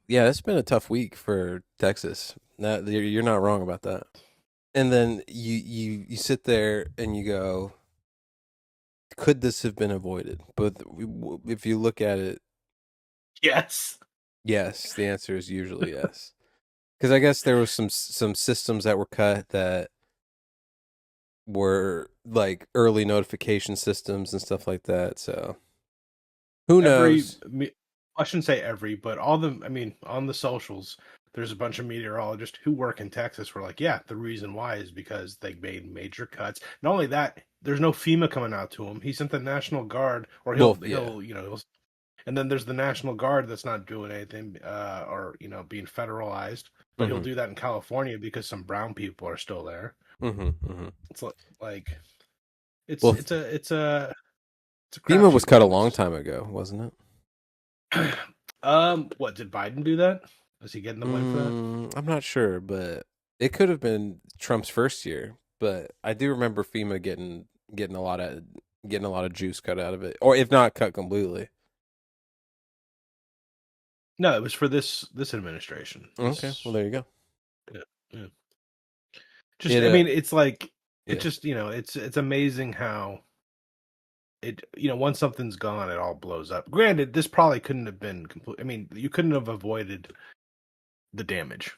Yeah, it's been a tough week for Texas. You're not wrong about that. And then you sit there and you go, could this have been avoided? But if you look at it, Yes. yes, the answer is usually yes. Because I guess there was some systems that were cut that were like early notification systems and stuff like that. So who Every, knows? I shouldn't say every, but all the, I mean, on the socials, there's a bunch of meteorologists who work in Texas who are like, yeah, the reason why is because they made major cuts. Not only that, there's no FEMA coming out to him. He sent the National Guard, or Well, yeah. and then there's the National Guard that's not doing anything, or being federalized. But he'll Mm-hmm. do that in California because some brown people are still there. Mm-hmm. Mm-hmm. It's like it's Well, it's a it's a it's a FEMA was crapshoot cut a with him. long time ago, wasn't it? What did Biden do that? Is he getting the blame for that? I'm not sure, but it could have been Trump's first year. But I do remember FEMA getting a lot of getting a lot of juice cut out of it, or if not cut completely. No, it was for this administration. Okay, well there you go. Yeah, yeah. Just It I mean, it's like it yeah. just it's amazing how once something's gone, it all blows up. Granted, this probably couldn't have been complete. I mean, you couldn't have avoided the damage.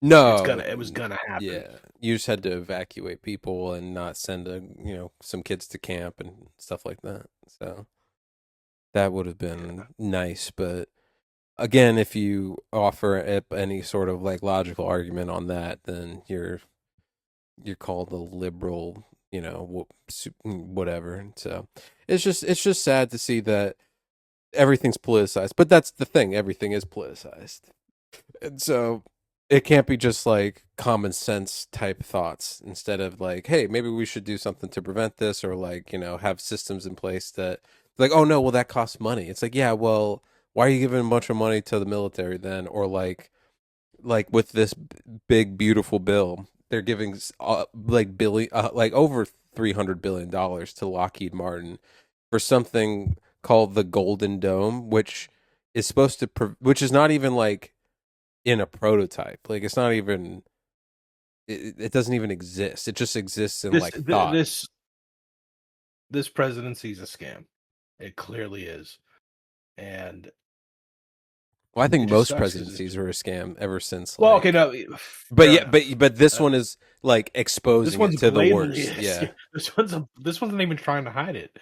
No, It was gonna happen. yeah. You just had to evacuate people and not send some kids to camp and stuff like that. So that would have been nice, but again, if you offer any sort of like logical argument on that, then you're called a liberal, whatever. So it's just sad to see that everything's politicized. But that's the thing, everything is politicized. And so it can't be just like common sense type thoughts instead of like, hey, maybe we should do something to prevent this or like, have systems in place that like, oh no, well that costs money. It's like, yeah, well, why are you giving a bunch of money to the military then? Or like with this big beautiful bill, they're giving like like over $300 billion to Lockheed Martin for something called the Golden Dome, which is supposed to which is not even like in a prototype. Like it's not even it doesn't even exist. It just exists in This like thought. this presidency is a scam. It clearly is, and Well, I think it just most sucks because it's presidencies are a scam ever since well, okay, like no, but fair yeah, enough. but this Uh, one is like this exposing it one's to the blatantly worst. is. Yeah. Yeah, this one's not even trying to hide it.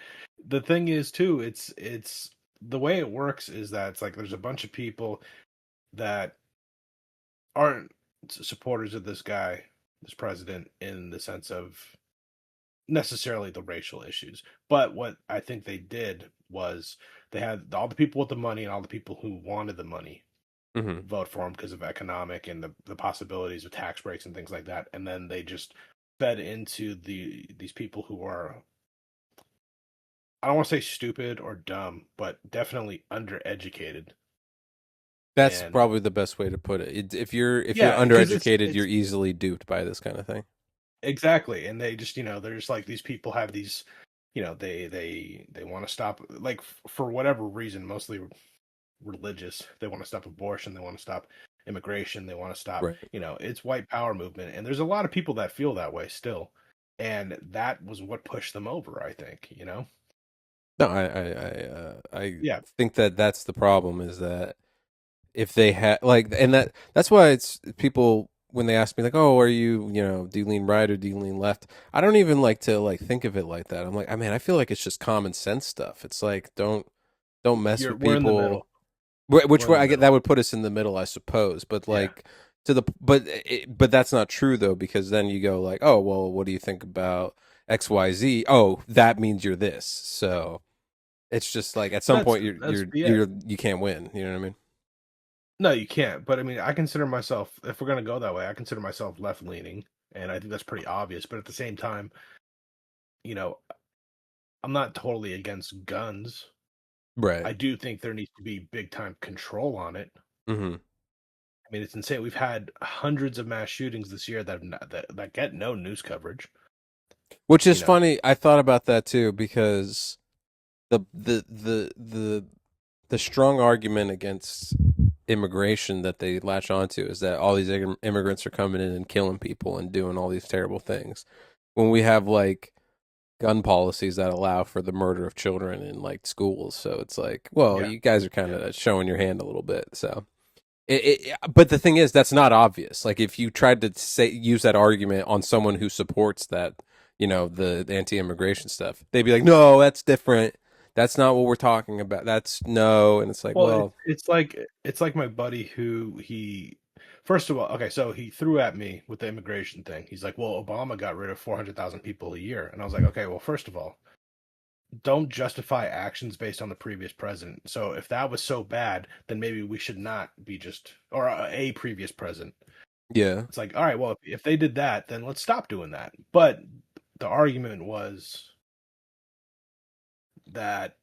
The thing is, too, it's the way it works is that it's like there's a bunch of people that aren't supporters of this guy, this president, in the sense of necessarily the racial issues. But what I think they did was they had all the people with the money and all the people who wanted the money Hmm. vote for him because of economic and the possibilities of tax breaks and things like that. And then they just fed into these people who are, I don't want to say stupid or dumb, but definitely undereducated. That's And probably the best way to put it. If you're yeah, because undereducated, you're it's easily duped by this kind of thing. exactly, and they just they're just like these people have these, they want to stop, like, for whatever reason, mostly religious. They want to stop abortion. They want to stop immigration. They want to stop, Right. it's white power movement. And there's a lot of people that feel that way still. And that was what pushed them over, I think. No, I Yeah. think that that's the problem is that if they had like and that's why it's people when they ask me like, "Oh, are do you lean right or do you lean left?" I don't even like to like think of it like that. I'm like, I mean, I feel like it's just common sense stuff. It's like don't mess with We're in the people. middle. Which We're in way the I get that middle. would put us in the middle, I suppose. But Yeah. like but that's not true though because then you go like, "Oh, well, what do you think about XYZ?" Oh, that means you're this. So it's just like at some point Yeah. you can't win. You know what I mean? No, you can't. But I mean, I consider myself, if we're going to go that way, I consider myself left leaning. And I think that's pretty obvious. But at the same time, you know, I'm not totally against guns. Right. I do think there needs to be big time control on it. Hmm. I mean, it's insane. We've had hundreds of mass shootings this year that get no news coverage. Which is You know, funny. I thought about that too because the the the the the strong argument against immigration that they latch onto is that all these immigrants are coming in and killing people and doing all these terrible things. When we have like gun policies that allow for the murder of children in like schools, so it's like, well, Yeah, you guys are kind yeah. of showing your hand a little bit. So, but the thing is, that's not obvious. Like if you tried to say use that argument on someone who supports that, the anti-immigration stuff, they'd be like, no, that's different. That's not what we're talking about. That's no, and it's like, Well, well, it's like my buddy who he first of all, okay, so he threw at me with the immigration thing. He's like, "Well, Obama got rid of 400,000 people a year," and I was like, "Okay, well, first of all, don't justify actions based on the previous president. So if that was so bad, then maybe we should not be just or a previous president." yeah, It's like, all right, well, if they did that, then let's stop doing that. But the argument was that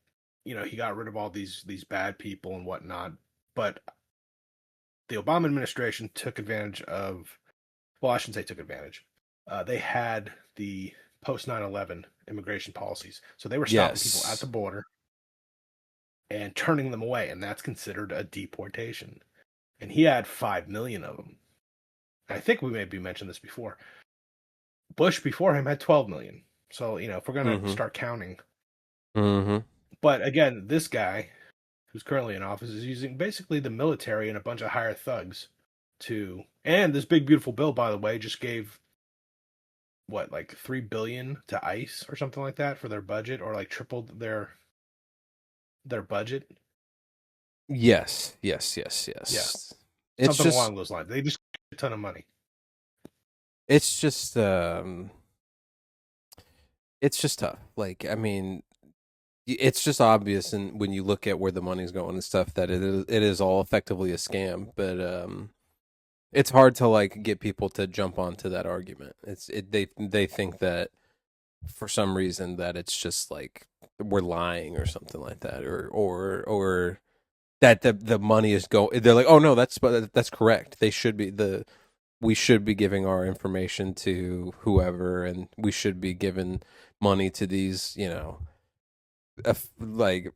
he got rid of all these bad people and whatnot, but the Obama administration took advantage of, well, I shouldn't say took advantage. They had the post 9/11 immigration policies. So they were stopping people at the yes, border and turning them away, and that's considered a deportation. And he had 5 million of them. And I think we maybe mentioned this before. Bush before him had 12 million. So, if we're going to mm-hmm, start counting. mm-hmm, But again, this guy who's currently in office is using basically the military and a bunch of hired thugs to, and this big beautiful bill, by the way, just gave what, like 3 billion to ICE or something like that for their budget, or like tripled their budget. yes, yes, yes, Yeah, yes. It's something just, along those lines. They just get a ton of money. it's just, it's just tough. Like, I mean, it's just obvious, and when you look at where the money's going and stuff, that it is all effectively a scam. But it's hard to like get people to jump onto that argument. They think that for some reason that it's just like we're lying or something like that, or that the money is going. They're like, oh no, that's correct. We should be giving our information to whoever, and we should be giving money to these, like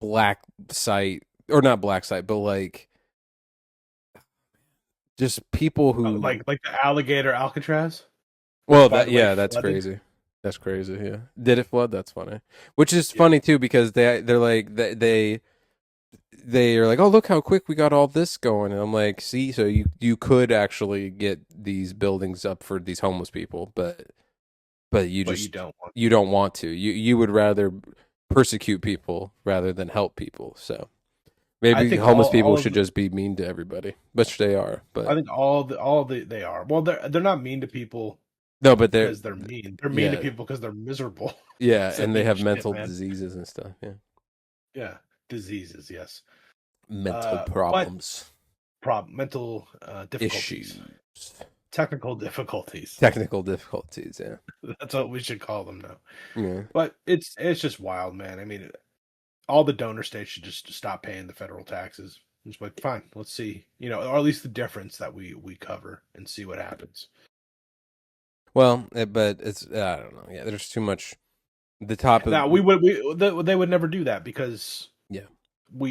black site, or not black site, but like just people who. Like the alligator Alcatraz. Which, Well, by that the way, yeah, that's flooded. crazy. That's crazy. Yeah, did it flood? That's funny. Which is Yeah, funny too because they're like they are like, oh look how quick we got all this going, and I'm like, see, so you could actually get these buildings up for these homeless people, but you but you just don't want. you don't want to. You would rather persecute people rather than help people. So I maybe think homeless people all of should just be mean to everybody, which they are. I But think all the they are. Well, they're not mean to people no, but they're because they're mean. They're mean to yeah, people because they're miserable. yeah, So and they have shit, mental man. diseases and stuff. Yeah, Yeah, diseases, yes. mental But problems, mental difficulties, issues, technical difficulties. technical difficulties. Yeah, That's what we should call them now. yeah. But it's just wild, man. I mean, all the donor states should just stop paying the federal taxes. It's like, fine, let's see, or at least the difference that we cover and see what happens. Well, but it's I don't know. Yeah, there's too much. The top of Now they would never do that because yeah,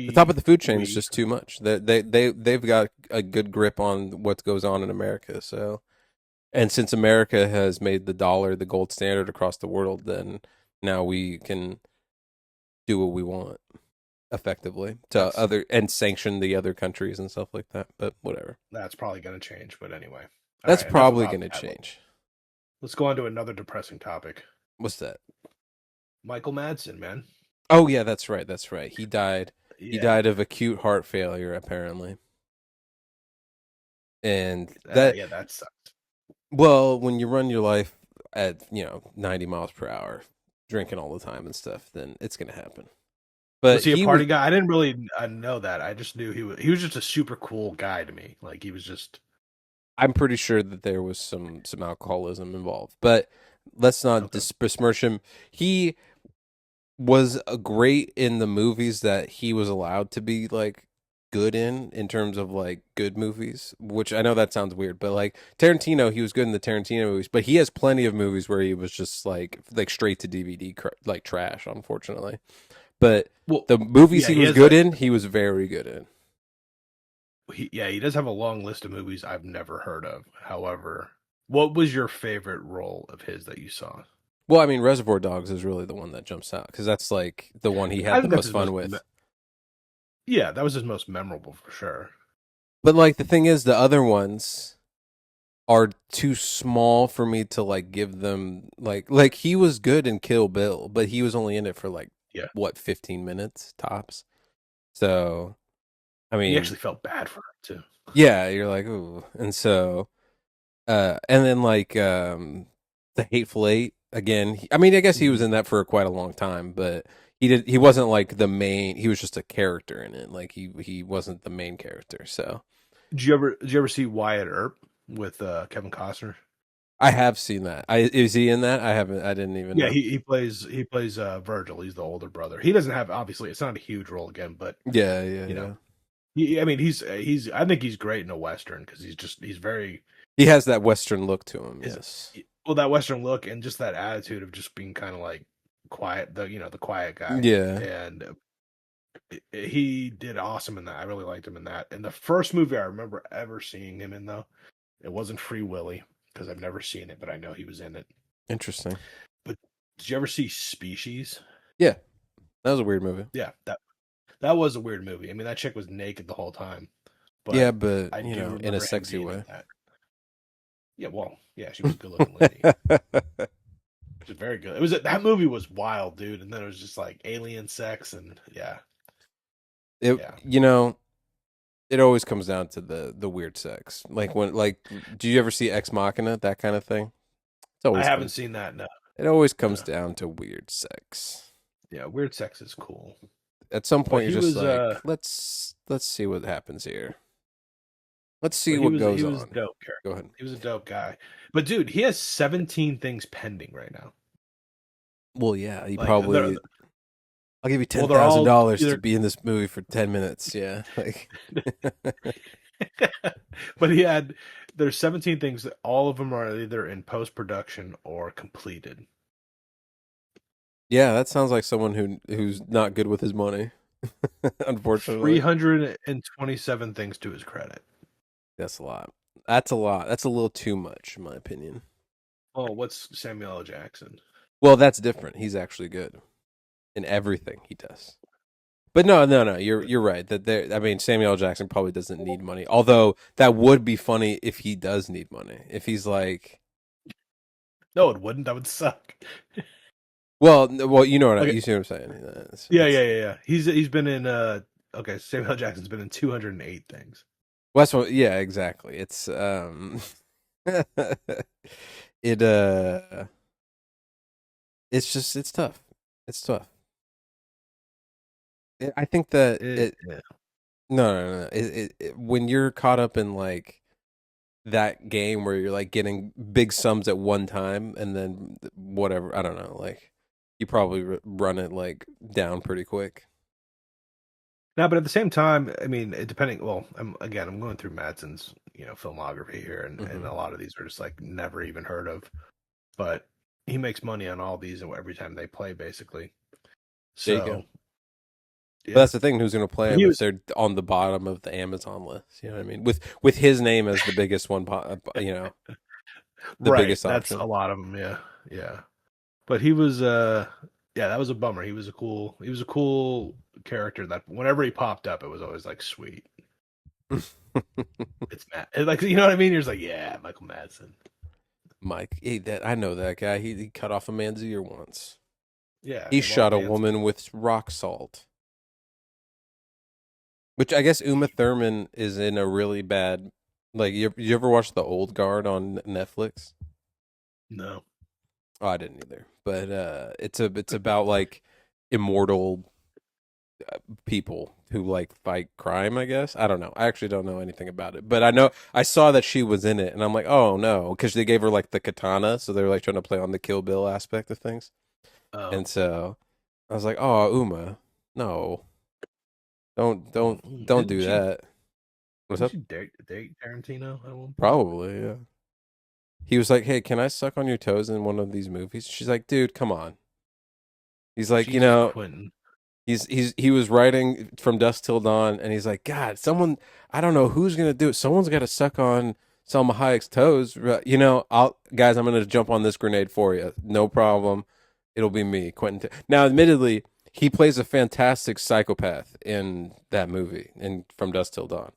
the top of we the food chain is we just too much. They've got a good grip on what goes on in America. So, and since America has made the dollar the gold standard across the world, then now we can do what we want effectively to that's other and sanction the other countries and stuff like that. But whatever. that's probably going to change. But anyway, all That's right, enough probably about going to that. change. Let's go on to another depressing topic. What's that? Michael Madsen, man. Oh yeah, that's right. That's right. He died. He Yeah, died of acute heart failure apparently. And that yeah, that sucks. well, when you run your life at, 90 miles per hour, drinking all the time and stuff, then it's going to happen. Was But he a he was party guy? I didn't really know that. I just knew he was just a super cool guy to me. Like he was just I'm pretty sure that there was some alcoholism involved. But let's not okay. besmirch him. He was a great in the movies that he was allowed to be like good in terms of like good movies, which I know that sounds weird, but like Tarantino, he was good in the Tarantino movies, but he has plenty of movies where he was just like straight to DVD like trash, unfortunately. But Well, the movies yeah, he he was has good a in, he was very good in. he does have a long list of movies I've never heard of. However, what was your favorite role of his that you saw? Well, I mean, Reservoir Dogs is really the one that jumps out because that's like the one he I had the think that's most his fun most with. yeah, that was his most memorable for sure. But like the thing is, the other ones are too small for me to like give them like he was good in Kill Bill, but he was only in it for like Yeah, what 15 minutes tops. So I you mean, actually felt bad for him too. yeah, you're like ooh, and so and then like the Hateful Eight again. I mean, I guess he was Mhm. in that for quite a long time, but he wasn't like the main. He was just a character in it. Like he wasn't the main character. So Did you ever see Wyatt Earp with Kevin Costner? I have seen that. I is he in that? I haven't. I didn't even Yeah, know. he plays Virgil. He's the older brother. He doesn't have obviously it's not a huge role again, but Yeah, yeah, you know, yeah. I mean he's I think he's great in a western because he's very He has that Western look to him. is Yes. well that western look and just that attitude of just being kind of like quiet the quiet guy Yeah. and he did awesome in that. I really liked him in that. And the first movie I remember ever seeing him in though, it wasn't Free Willy because I've never seen it, but I know he was in it. Interesting. But did you ever see Species? Yeah, that was a weird movie. Yeah, that was a weird movie. I mean, that chick was naked the whole time, Yeah, but but I you do know, in a remember him sexy being way. in that. Yeah, well, yeah, she was a good-looking lady. She was very good. That movie was wild, dude. And then it was just like alien sex, and yeah, it yeah. you know it always comes down to the weird sex. Like when like do you ever see Ex Machina, that kind of thing? It's I always haven't comes seen that. No, it always comes no. down to weird sex. Yeah, weird sex is cool. At some But point you're he just was, like, let's see what happens here. Let's see but he what was goes he was on. dope character. Go ahead. He was a dope guy. But dude, he has 17 things pending right now. Well, yeah, you Like probably I'll give you ten they're thousand all dollars to either be in this movie for 10 minutes. Yeah, like but there's 17 things that all of them are either in post production or completed. yeah, that sounds like someone who's not good with his money. Unfortunately, 327 things to his credit. that's a lot. That's a lot. That's a little too much, in my opinion. Oh, what's Samuel L. Jackson? Well, that's different. He's actually good in everything he does. But no, no, no. You're right. That there. I mean, Samuel L. Jackson probably doesn't need money. Although that would be funny if he does need money. If he's like, No, it wouldn't. That would suck. well, you know what Okay. you see what I'm saying. Yeah, yeah, yeah, yeah. He's been in okay, Samuel L. Jackson's been in 208 things. well, that's what. Yeah, exactly. It's it it's just it's tough. It's tough. I think that it Yeah. no no no. When you're caught up in like that game where you're like getting big sums at one time and then whatever, I don't know, like you probably run it like down pretty quick. Now, but at the same time, I mean, depending. Well, I'm going through Madsen's filmography here, and Hmm. a lot of these are just like never even heard of. But he makes money on all these every time they play, basically. There you go. So But yeah, that's the thing. Who's going to play but them he if was they're on the bottom of the Amazon list? You know what I mean? With his name as the biggest one, the right. biggest That's a option. lot of them. Yeah, yeah. But he was yeah, that was a bummer. He was a cool character that whenever he popped up, it was always like sweet. It's Matt. Like you know what I mean? You're just like, yeah, Michael Madsen. Mike, that I know that guy. He cut off a man's ear once. Yeah, He while shot a dancing. woman with rock salt. Which I guess Uma Thurman is in a really bad. Like you ever watch The Old Guard on Netflix? No. Oh, I didn't either. But it's about like immortal people who like fight crime. I guess I don't know. I actually don't know anything about it, but I know I saw that she was in it, and I'm like, oh no, because they gave her like the katana, so they're like trying to play on the Kill Bill aspect of things, Oh. and so I was like, oh Uma, no, don't Oh, don't don't didn't do she that. What's didn't up? she date Tarantino at one point? Probably, yeah. He was like, "Hey, can I suck on your toes in one of these movies?" She's like, "Dude, come on." He's like, Jesus Quentin. He was writing From Dusk Till Dawn, and he's like, God, someone, I don't know who's gonna do it. Someone's got to suck on Selma Hayek's toes. You know, I'll guys, I'm gonna jump on this grenade for you. No problem. It'll be me, Quentin. Now, admittedly, he plays a fantastic psychopath in that movie, in From Dusk Till Dawn.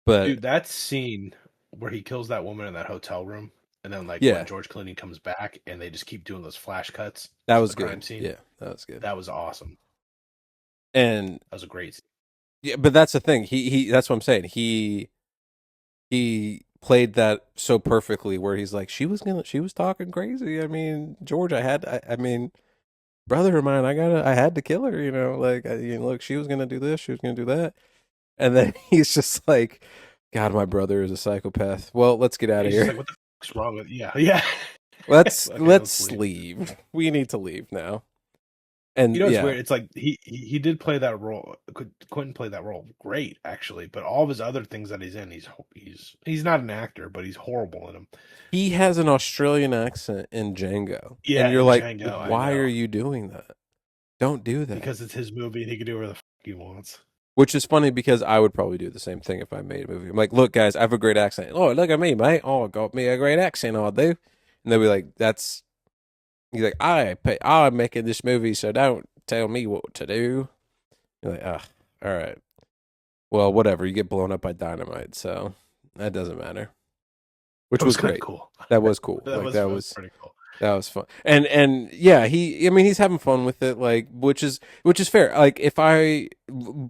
But Dude, that scene where he kills that woman in that hotel room, and then like when yeah, George Clooney comes back and they just keep doing those flash cuts that to was the crime good. scene, Yeah, that was good. that was awesome. And That was a great scene. yeah, but that's the thing. He that's what I'm saying. He played that so perfectly where he's like, she was talking crazy. I mean, George, I mean, brother of mine, I had to kill her, you know, like, look, she was gonna do this, she was gonna do that. And then he's just like, God, my brother is a psychopath. Well, let's get out of He's just here. like, what the fuck's wrong with yeah. Let's Okay, let's let's leave. leave. We need to leave now. You And know, it's yeah, weird. It's like he did play that role. Quentin played that role great, actually. But all of his other things that he's in, he's not an actor, but he's horrible in them. he has an Australian accent in Django. And Yeah, you're in like, Django, I why are know, you doing that? Don't do that. because it's his movie and he can do whatever the fuck he wants. Which is funny because I would probably do the same thing if I made a movie. I'm like, look, guys, I have a great accent. Oh, look at me, mate. Oh, I got me a great accent, I do. And they'll be like, that's, he's like, I'm making this movie, so don't tell me what to do. You're like, ah, all right. Well, whatever. You get blown up by dynamite, so that doesn't matter. Which That was was kind of great. cool. That was cool. That Like, was pretty cool. that was fun. And yeah, I mean he's having fun with it, like which is fair. Like if I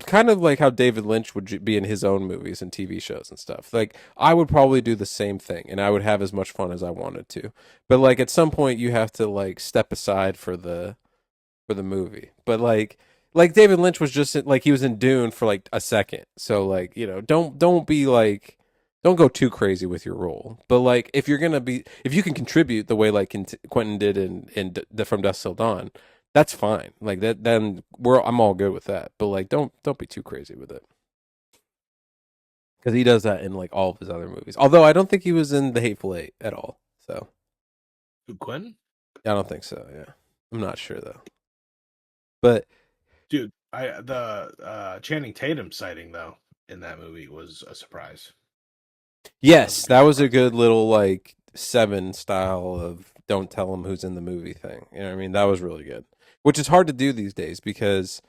kind of like how David Lynch would be in his own movies and TV shows and stuff. Like I would probably do the same thing and I would have as much fun as I wanted to. But like at some point you have to like step aside for the movie. But like David Lynch was just like he was in Dune for like a second. So like, you know, don't be like don't go too crazy with your role. But like if you're gonna be if you can contribute the way like Quentin did in From Dusk Till Dawn, that's fine. Like that then I'm all good with that. But like don't be too crazy with it. Because he does that in like all of his other movies. Although I don't think he was in The Hateful Eight at all. So Quentin, I don't think so, yeah. I'm not sure though. But dude, the Channing Tatum sighting though in that movie was a surprise. That was a yes, big that was a surprise. good little like Seven style of don't tell them who's in the movie thing. You know what I mean? That was really good. Which is hard to do these days because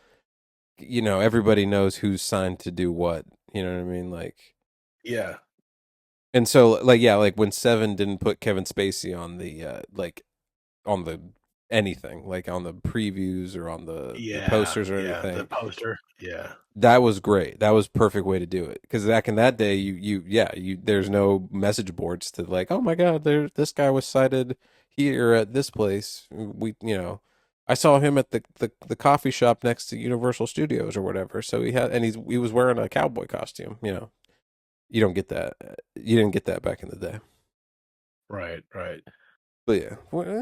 you know everybody knows who's signed to do what. You know what I mean? Like, Yeah, and so like yeah, like when Seven didn't put Kevin Spacey on the like on the anything, like on the previews or on the posters or yeah. The anything. poster, yeah, That was great. That was perfect way to do it. Because back in that day, there's no message boards to like, oh my god, this guy was sighted here at this place. I saw him at the coffee shop next to Universal Studios or whatever. So he was wearing a cowboy costume. You know, you don't get that. You didn't get that back in the day. right. But yeah,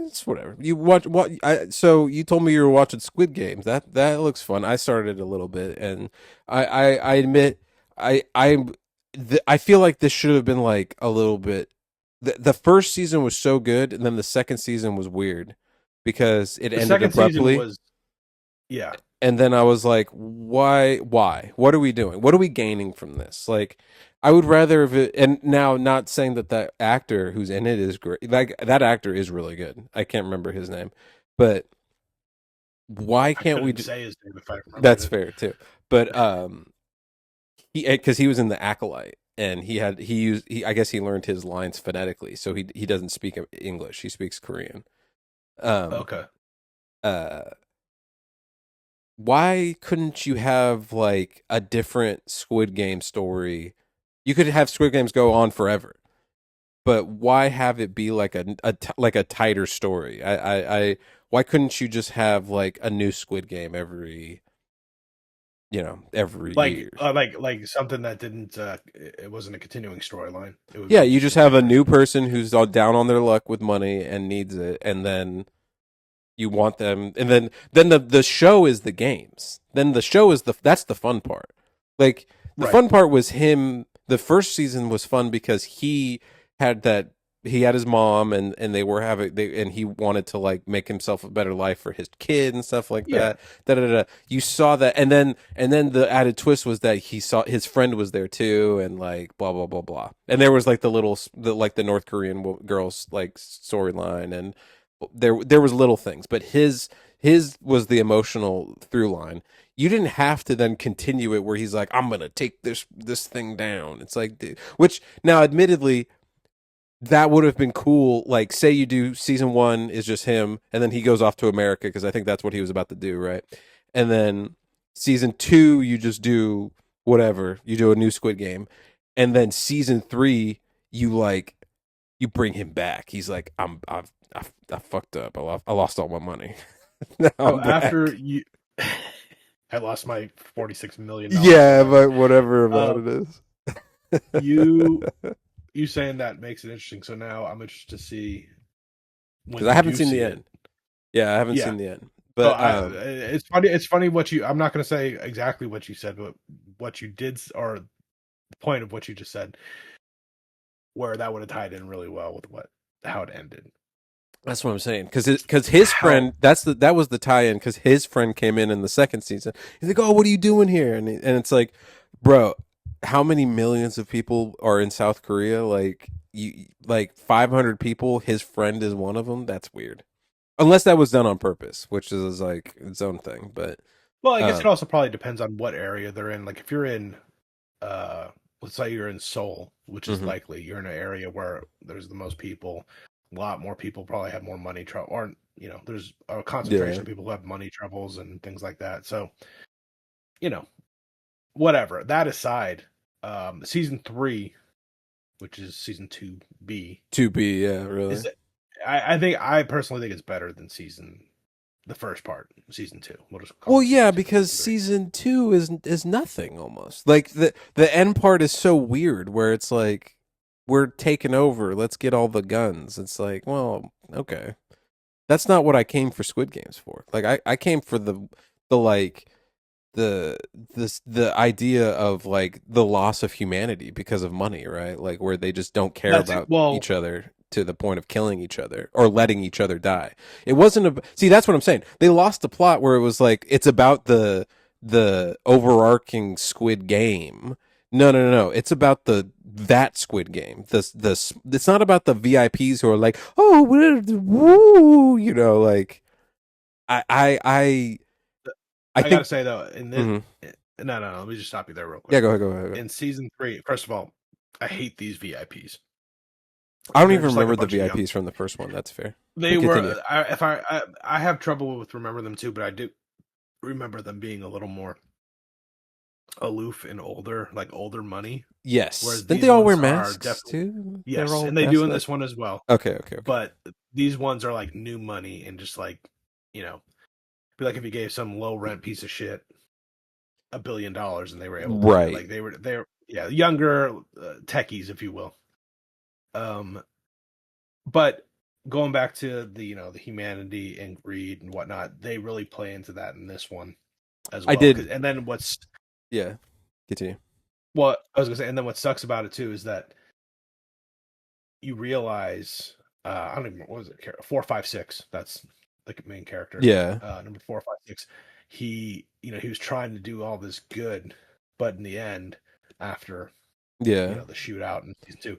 it's whatever. You watch what? So you told me you were watching Squid Games. That looks fun. I started a little bit, and I admit I feel like this should have been like a little bit. The first season was so good, and then the second season was weird because it The ended second season abruptly. was yeah. And then I was like, why? What are we doing? What are we gaining from this? Like, I would rather if it, and now not saying that that actor who's in it is great. Like, that actor is really good. I can't remember his name, but why I can't we couldn't do, say his name if I remembered that's it. fair too. But, because he was in the Acolyte and I guess he learned his lines phonetically. So he doesn't speak English. He speaks Korean. Um, Okay, uh, why couldn't you have like a different Squid Game story? You could have Squid Games go on forever, but why have it be like like a tighter story? Why couldn't you just have like a new Squid Game every year? like something that didn't. It wasn't a continuing storyline. It would Yeah, be you just just have a different. new person who's all down on their luck with money and needs it, and then you want them, and then the show is the games. Then the show is that's the fun part. Like the Right, fun part was him. The first season was fun because he had that he had his mom, and they were having and he wanted to like make himself a better life for his kid and stuff like Yeah. that. Da, da, da. You saw that, and then the added twist was that he saw his friend was there too, and like blah blah blah blah. And there was like the North Korean girls like storyline, and there was little things, but his was the emotional through line. You didn't have to then continue it where he's like, I'm gonna take this thing down. It's like, dude, which now, admittedly, that would have been cool. Like, say you do season one is just him, and then he goes off to America because I think that's what he was about to do, right? And then season two, you just do whatever. You do a new Squid Game, and then season three, you bring him back. He's like, I fucked up. I lost all my money. Now Oh, I'm after back. you, I lost my $46 million or Yeah, whatever. but whatever Uh, about it is. you you saying that makes it interesting. So now I'm interested to see when Because I you haven't do seen the see it. end. Yeah, I haven't Yeah. seen the end. So But it's funny. It's funny what you. I'm not going to say exactly what you said, but what you did, or the point of what you just said, where that would have tied in really well with what how it ended. that's what I'm saying. Because his How friend, that was the tie-in. Because his friend came in the second season. He's like, "Oh, what are you doing here?" And it's like, bro, how many millions of people are in South Korea? Like, you like 500 people. His friend is one of them. That's weird. Unless that was done on purpose, which is like its own thing. But well, I guess it um, also probably depends on what area they're in. Like if you're in, uh, let's say you're in Seoul, which is mhm. likely you're in an area where there's the most people. A lot more people probably have more money trouble, or there's a Yeah, concentration of people who have money troubles and things like that. So you know, whatever. That aside, season three, which is season 2B, to be, yeah, really. is I personally think it's better than the first part, season two. We'll just call Well, it season yeah, two or because season three. season two is nothing almost. Like the end part is so weird, where it's like we're taking over. Let's get all the guns. It's like, well, okay, that's not what I came for Squid Games for. Like I came for the like the the idea of like the loss of humanity because of money, right? Like where they just don't care That's it. about Well, each other to the point of killing each other or letting each other die. It wasn't a see. That's what I'm saying. They lost the plot where it was like it's about the overarching Squid Game. No, no, no, no. It's about that Squid Game. It's not about the VIPs who are like, oh, woo, like I I I I I gotta think. say though, in this, Mhm. no, let me just stop you there real Yeah, quick. go ahead, go ahead, go ahead. In season three, first of all, I hate these VIPs. I don't They're even just like a remember the bunch of young. VIPs from the first one. That's fair. They But continue. were. I have trouble with remember them too, but I do remember them being a little more aloof and older, like older money. Yes. Whereas Didn't they these all wear ones are masks definitely too? They were yes, all and they do masked in up. this one as well. Okay, okay, okay. But these ones are like new money and just like you know, be like if you gave some low rent piece of shit $1 billion and they were able to do it. Right. Like they're yeah younger techies, if you will. Um, but going back to the humanity and greed and whatnot, they really play into that in this one as I well. did. And then what's Yeah. Continue. what I was gonna say, and then what sucks about it too is that you realize I don't even what was it 4 5 6 that's the main character Yeah. number 4 5 6 he was trying to do all this good but in the end after Yeah. the shootout in season two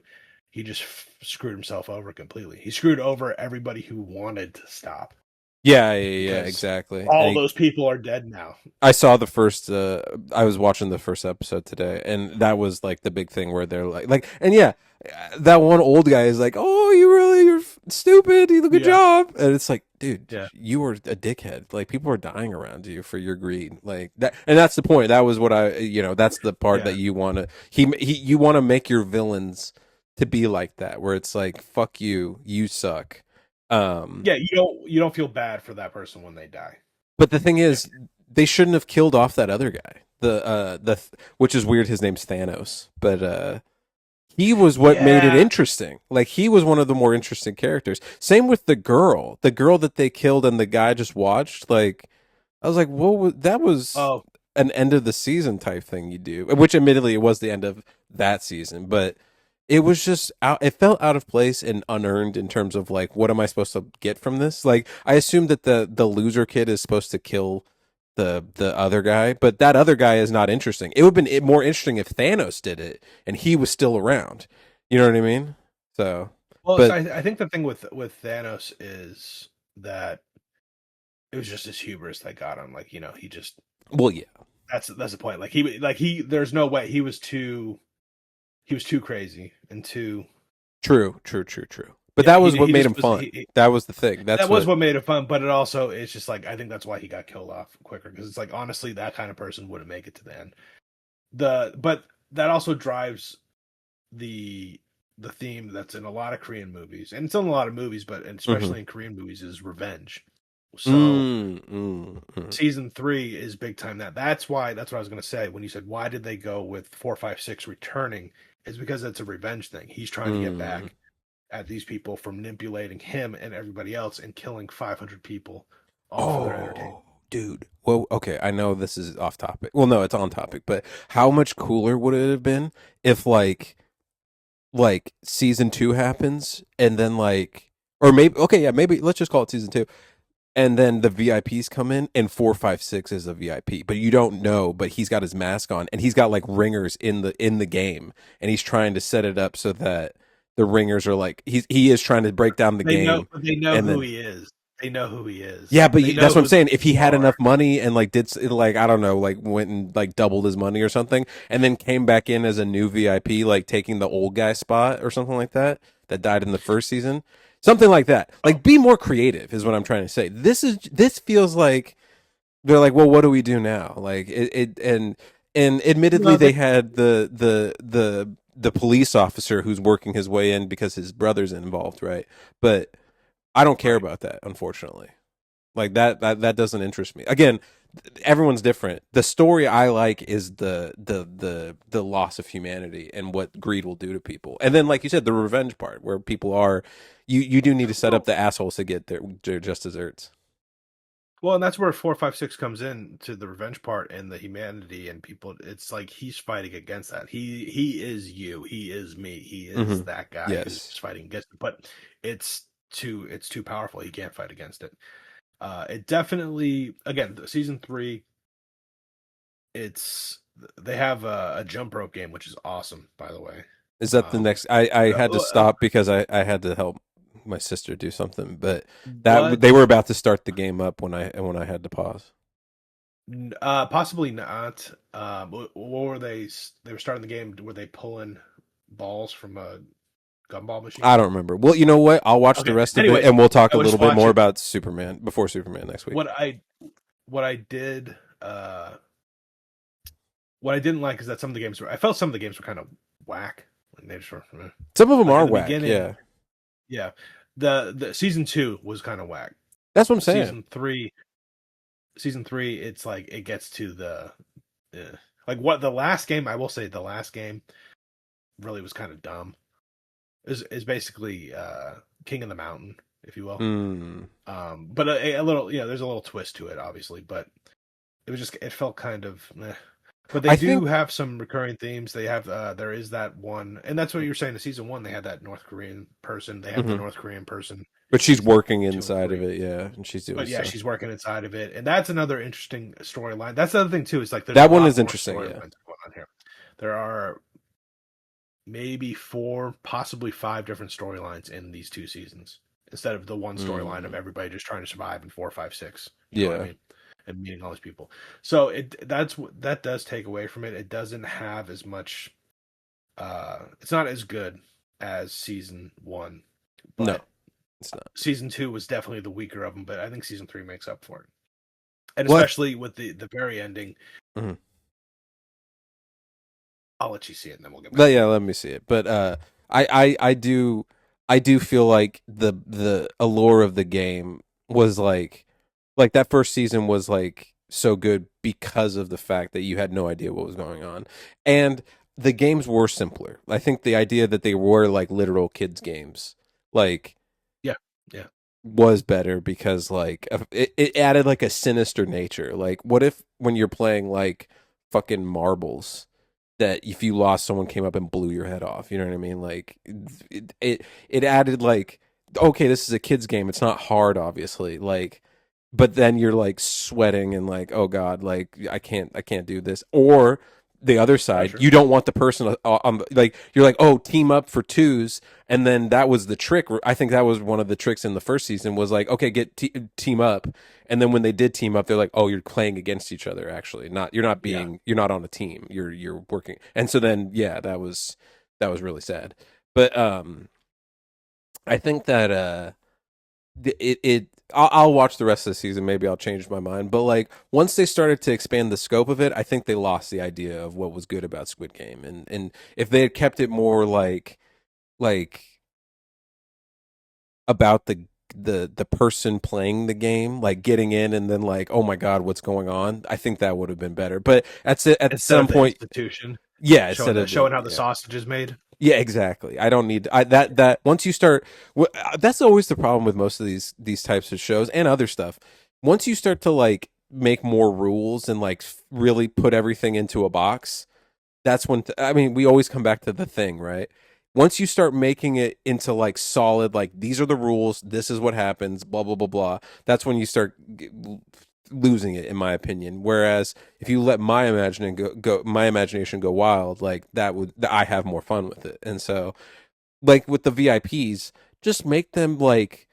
he just screwed himself over completely. He screwed over everybody who wanted to stop Yeah, yeah, yeah, because exactly. all those people are dead now. I saw the first I was watching the first episode today, and that was like the big thing where they're like and yeah, that one old guy is like, "Oh, you're stupid. You do a good Yeah, job." And it's like, "Dude, yeah, you were a dickhead. Like people are dying around you for your greed." Like that, and that's the point. That was what that's the part yeah, that you want to you want to make your villains to be like that, where it's like, "Fuck you. You suck." Um yeah. You don't feel bad for that person when they die. But the thing If is, they shouldn't have killed off that other guy. Which is weird. His name's Thanos, but he was what made it yeah. interesting. Like he was one of the more interesting characters. Same with the girl that they killed, and the guy just watched. Like I was like, whoa, that was Oh, an end of the season type thing you do. Which admittedly, it was the end of that season, but it was just out, it felt out of place and unearned in terms of like what am I supposed to get from this? Like I assume that the loser kid is supposed to kill the other guy, but that other guy is not interesting. It would have been more interesting if Thanos did it and he was still around. You know what I mean? So, Well, so but I think the thing with Thanos is that it was just his hubris that got him. Like, he just well, yeah, that's the point. Like he there's no way he was too crazy and too. true. But Yeah, that he was what he made just him was fun. That was the thing. That's that was what. what made it fun, but it also it's just like I think that's why he got killed off quicker because it's like honestly that kind of person wouldn't make it to the end. But that also drives the the theme that's in a lot of Korean movies, and it's in a lot of movies, but and Mhm. especially in Korean movies, is revenge. So Mm. season 3 is big time. That's what I was gonna say when you said why did they go with 4, 5, 6 returning, is because it's a revenge thing. He's trying to get Mm. back at these people for manipulating him and everybody else and killing 500 people all for their entertainment. Oh, dude. Well, okay, I know this is off topic. Well, no, it's on topic, but how much cooler would it have been if like season 2 happens and then like or maybe okay, yeah, maybe let's just call it season 2. And then the VIPs come in and 456 is a VIP, but you don't know, but he's got his mask on and he's got like ringers in the game and he's trying to set it up so that the ringers are like he is trying to break down the game They know and who then he is. They know who he is. yeah, but They know that's what I'm who the saying. If he people had are. enough money and like like I don't know, like went and like doubled his money or something, and then came back in as a new VIP, like taking the old guy spot or something like that, that died in the first season, something like that. Oh, Like be more creative is what I'm trying to say. This feels like they're like, well, what do we do now? Like it and admittedly, well, they had the police officer who's working his way in because his brother's involved, right? But I don't care right. about that, unfortunately. Like that doesn't interest me. Again, everyone's different. The story I like is the loss of humanity and what greed will do to people. And then like you said, the revenge part where people are you do need to set up Well, the assholes to get their just desserts. well, and that's where 4, 5, 6 comes in to the revenge part and the humanity and people. It's like he's fighting against that. He is you. He is me. He is Mhm. that guy who's Yes. just fighting against it. But it's too powerful. He can't fight against it. It definitely again the season 3. It's they have a jump rope game which is awesome by the way. Is that the Um, next I uh, had to uh, stop because I had to help my sister do something, but that they what were about to start the game up when I had to pause. Possibly not. What were they? They were starting the game. Were they pulling balls from a gumball machine? I don't remember. Well, you know what? I'll watch the Okay. rest of it Anyways, and we'll talk I a was little bit more watching about Superman before Superman next week. what I what I did. Uh, what I didn't like is that some of the games were. I felt some of the games were kind of whack. Like they just were, Some of them like are in the whack, beginning. yeah. Yeah, the season 2 was kind of whack. That's what I'm saying. Season 3, season 3, it's like it gets to the like what the last game. I will say the last game really was kind of dumb. Is basically King of the Mountain, if you will. Mm. But a little, there's a little twist to it, obviously, but it felt kind of. But they I do think have some recurring themes. They have there is that one, and that's what you were saying. In season 1, they had that North Korean person. They have the mhm. North Korean person But in she's season working 2 and inside of 3. it, yeah, and she's doing But yeah, stuff. she's working inside of it, and that's another interesting storyline. That's the other thing too. Is like there's a That one lot is more interesting, yeah. storylines going on here. There are maybe 4, possibly 5 different storylines in these 2 seasons instead of the one storyline of Mm. everybody just trying to survive in 4, 5, 6. You know what I Yeah. mean? And meeting all these people. So that does take away from it. It doesn't have as much. It's not as good as season 1, No, but it's not. season 2 was definitely the weaker of them. But I think season 3 makes up for it, and What? especially with the very ending. Mhm. I'll let you see it, and then we'll get But back to yeah, it. let me see it. But I do feel like the allure of the game was like that first season was like so good because of the fact that you had no idea what was going on. And the games were simpler. I think the idea that they were like literal kids games like Yeah, yeah. was better because it added like a sinister nature. Like what if when you're playing like fucking marbles that if you lost, someone came up and blew your head off. You know what I mean? Like it added like, okay, this is a kids game. It's not hard, obviously. Like, but then you're like sweating and like, oh god, like I can't do this. Or the other side, Pressure. you don't want the person on like you're like, oh, team up for twos, and then that was the trick. I think that was one of the tricks in the first season was like, okay, get team up, and then when they did team up, they're like, oh, you're playing against each other. Actually, not Yeah. you're not on a team. You're working, and so then yeah, that was really sad. But I think that I'll watch the rest of the season. Maybe I'll change my mind. But like once they started to expand the scope of it, I think they lost the idea of what was good about Squid Game. And if they had kept it more like about the person playing the game, like getting in and then like, oh my god, what's going on? I think that would have been better. But at Instead some of the point, institution yeah, showing instead that of the showing how the yeah. sausage is made. Yeah, exactly. I don't need that once you start that's always the problem with most of these types of shows and other stuff. Once you start to like make more rules and like really put everything into a box, that's when I mean, we always come back to the thing, right? Once you start making it into like solid like these are the rules, this is what happens, blah blah blah blah. That's when you start losing it in my opinion. Whereas if you let my imagination go wild, like that would I have more fun with it. And so like with the VIPs, just make them like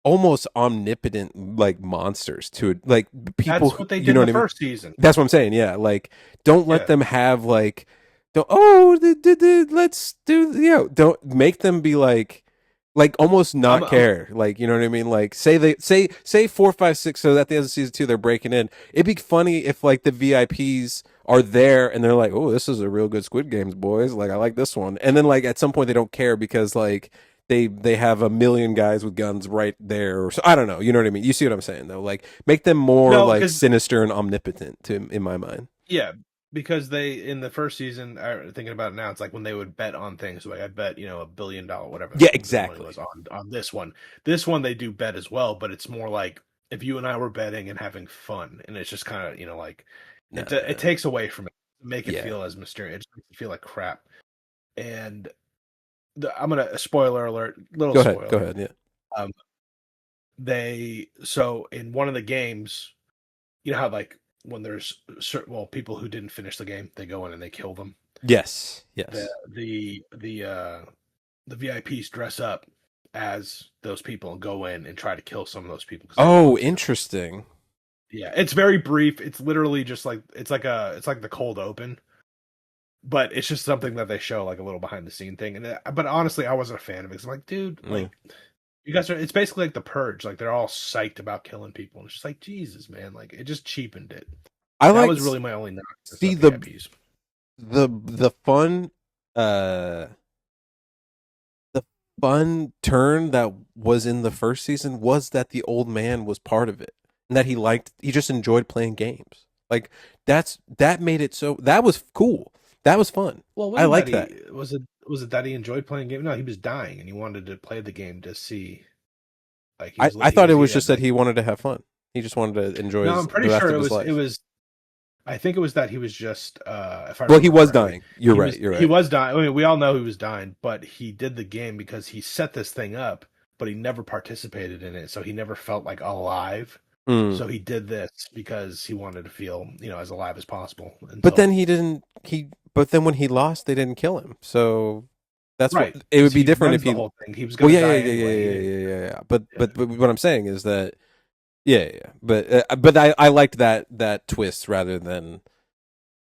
almost omnipotent like monsters to like people That's what they you did know in what the I mean? first season. That's what I'm saying. Yeah, like don't let Yeah. them have like don't oh let's do don't make them be like almost I'm, not I'm care like you know what I mean like say 4 5 6 so at the end of season 2 they're breaking in. It'd be funny if like the VIPs are there and they're like, oh, this is a real good Squid Games, boys, like I like this one, and then like at some point they don't care because like they have a million guys with guns right there or so I don't know, you know what I mean? You see what I'm saying though? Like make them more no, like because sinister and omnipotent to in my mind. yeah, because they in the first season, thinking about it now, it's like when they would bet on things. Like I bet $1 billion, whatever Yeah, the money was exactly. on this one. This one they do bet as well, but it's more like if you and I were betting and having fun, and it's just kind of like No, it no. takes away from it, make it Yeah. feel as mysterious. It just makes it feel like crap. And I'm gonna spoiler alert, little Go ahead. Go spoiler. ahead. Yeah. Um, they so in one of the games, you know how like when there's certain people who didn't finish the game, they go in and they kill them. Yes. The Yes. the the uh the VIPs dress up as those people and go in and try to kill some of those people because they Oh, want to. interesting. Yeah, it's very brief. It's literally just like it's like the cold open, but it's just something that they show like a little behind the scene thing. And but honestly, I wasn't a fan of it. 'Cause I'm like, dude, Mm. like you guys are. It's basically like the Purge. Like they're all psyched about killing people. And it's just like Jesus, man. Like it just cheapened it. I That like was really my only knock against the see VIPs. the fun uh the fun turn that was in the first season was that the old man was part of it and that he just enjoyed playing games. Like that made it so that was cool. That was fun. Well, it I wasn't that like that. he was it that he enjoyed playing game? No, he was dying and he wanted to play the game to see like I he thought it was he was just had that like he wanted to have fun. He just wanted to enjoy no, I'm the pretty rest sure of his it life. was I think it was that he was just if I Well, he remember was correctly, dying. You're right. You're he right. was dying. I mean, we all know he was dying, but he did the game because he set this thing up, but he never participated in it, so he never felt like alive. Mm. So he did this because he wanted to feel, as alive as possible But then until he didn't. But then when he lost, they didn't kill him. So that's what right it would because be he different if runs the he. whole thing. He was Well, gonna yeah, yeah, die yeah, yeah, anyway. He yeah, didn't. yeah, yeah, yeah. But Yeah. but what I'm saying is that yeah, yeah. Yeah. But I liked that twist rather than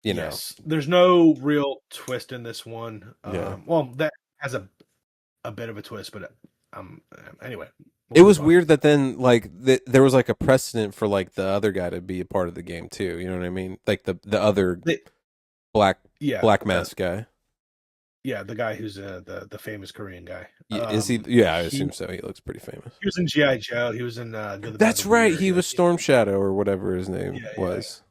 you know Yes, there's no real twist in this one. yeah. Well, that has a bit of a twist, but anyway, we'll It move was on. weird that then like there was like a precedent for like the other guy to be a part of the game too. You know what I mean? Like the other They, black yeah, black mask guy. yeah, the guy who's the famous Korean guy. Is he? Yeah, I He assume so. He looks pretty famous. he was in GI Joe. He was in Good, the Bad, That's the right. Weird. He was Storm Shadow or whatever his name was.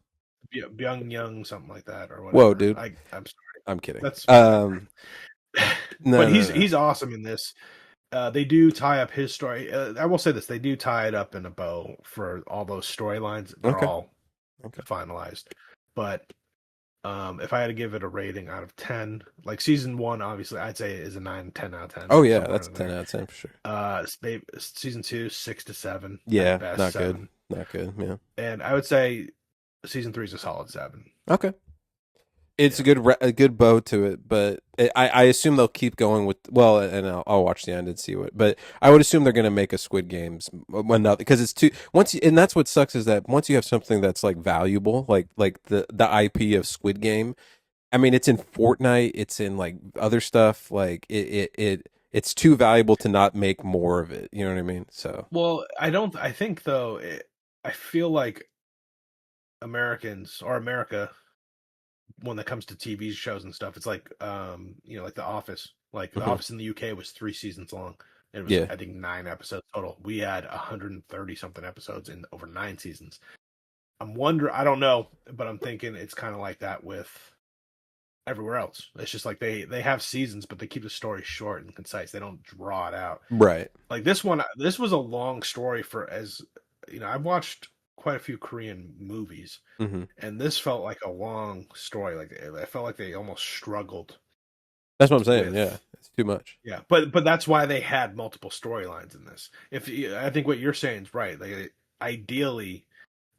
Byung Young, something like that, or Whoa, whatever. dude. I'm sorry. I'm kidding. That's but No, no, no. he's awesome in this. They do tie up his story. I will say this: they do tie it up in a bow for all those storylines. They're Okay, all okay. finalized, but If I had to give it a rating out of 10, like season one, obviously I'd say it is a 9, 10 out of 10, Oh yeah, somewhere that's a in 10 there. out of 10 for sure. Season two, 6 to 7 at Yeah, best, not good. 7, Not good. Yeah. and I would say season three is a solid 7. Okay. It's Yeah. a good bow to it, but I assume they'll keep going with well, and I'll watch the end and see what. But I would assume they're going to make a Squid Games when not because it's too once you, and that's what sucks is that once you have something that's like valuable, like the IP of Squid Game. I mean, it's in Fortnite, it's in like other stuff. Like it's too valuable to not make more of it. You know what I mean? So Well, I don't. I think though, I feel like Americans or America, when it comes to TV shows and stuff, it's like like The Office. Like The mhm. Office in the UK was 3 seasons long. It was, Yeah, I think, 9 episodes total. We had 130 something episodes in over 9 seasons. I'm wondering. I don't know, but I'm thinking it's kind of like that with everywhere else. It's just like they have seasons, but they keep the story short and concise. They don't draw it out. right. Like this one, this was a long story for as I've watched quite a few Korean movies, Hmm. and this felt like a long story. Like I felt like they almost struggled That's what I'm saying. Yeah, with. it's too much. Yeah, but that's why they had multiple storylines in this. I think what you're saying is right. Like ideally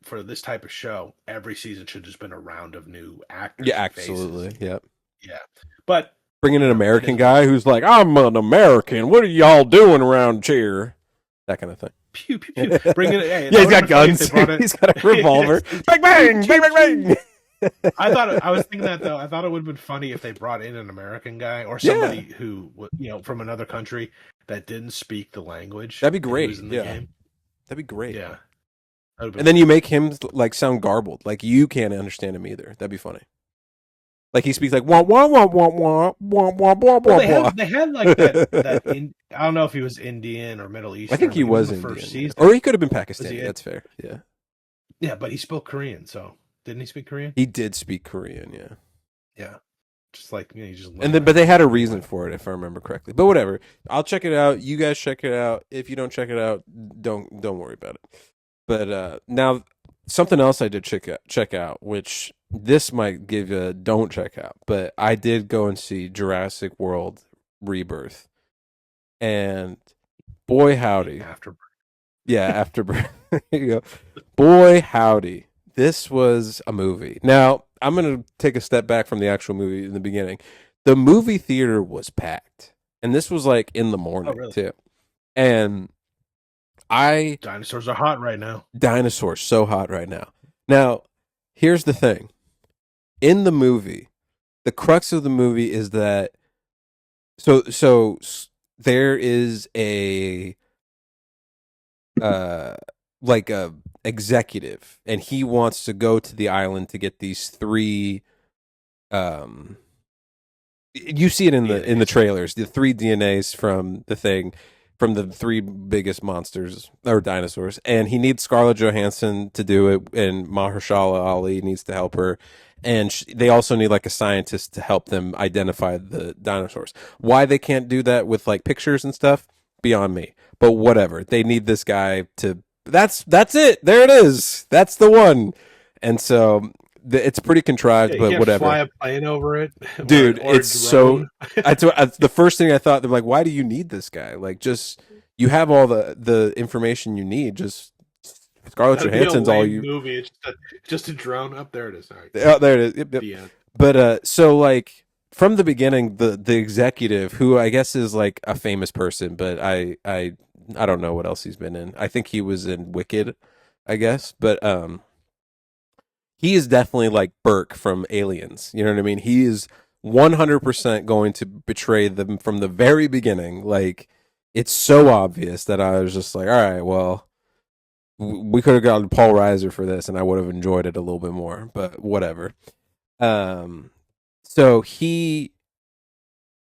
for this type of show, every season should just been a round of new Yeah, actors and faces. absolutely. Yeah. Yeah, but Bringing an it American is what it guy is. who's like, I'm an American. What are y'all doing around here? That kind of thing. Pew pew pew. Bring it. Hey, Yeah, that he's would have got been funny if guns. they brought it. He's got a revolver. Bang, bang, bang, bang, bang. I was thinking that though. I thought it would have been funny if they brought in an American guy or Yeah, somebody who, from another country that didn't speak the language that'd be and who was great. in the Yeah, game. that'd be great. Yeah, that would have been And then funny. you make him like sound garbled, like you can't understand him either. That'd be funny. Like he speaks like wah wah wah wah wah wah wah wah Well, wah wah. they had like that in. I don't know if he was Indian or Middle I think Eastern, he but even was the first Indian, yeah. season Or he could have been was he? Pakistani. That's fair. Yeah, Yeah, but he spoke Korean, so didn't he speak Korean? he did speak Korean. Yeah. Yeah, just like you just And learn then, but that they had a anyway. reason for it, if I remember correctly. But whatever, I'll check it out. You guys check it out. If you don't check it out, don't worry about it. But now, something else I did check out, which this might give you a don't check out. But I did go and see Jurassic World Rebirth, and boy howdy, After yeah, after there you go, boy howdy, this was a movie. Now I'm gonna take a step back from the actual movie in the beginning. The movie theater was packed, and this was like in the oh morning really? too. And I Dinosaurs are hot right now. dinosaurs so hot right now. Now, here's the thing. In the movie, the crux of the movie is that there is a uh like a executive, and he wants to go to the island to get these three um you see it in the DNAs. trailers, the three DNAs from the thing, from the three biggest monsters or dinosaurs, and he needs Scarlett Johansson to do it, and Mahershala Ali needs to help her, and they also need like a scientist to help them identify the dinosaurs. Why they can't do that with like pictures and stuff, beyond me. But whatever, they need this guy to. That's it. There it is. That's the one. And so it's pretty contrived, Yeah, you but can't whatever. fly a plane over it, Dude, or a it's so. drone. The first thing I thought, they're like, why do you need this guy? Like, just you have all the information you need. Just Scarlett That'd be a Johansson's all lame you. movie. It's just a drone. Up there it is. All right. Oh, there it is. Yep, yep. The end. But so like from the beginning, the executive, who I guess is like a famous person, but I don't know what else he's been in. I think he was in Wicked, I guess. But he is definitely like Burke from Aliens. You know what I mean? He is 100% going to betray them from the very beginning. Like, it's so obvious that I was just like, all right, well, we could have gotten Paul Reiser for this, and I would have enjoyed it a little bit more. But whatever. Um, so he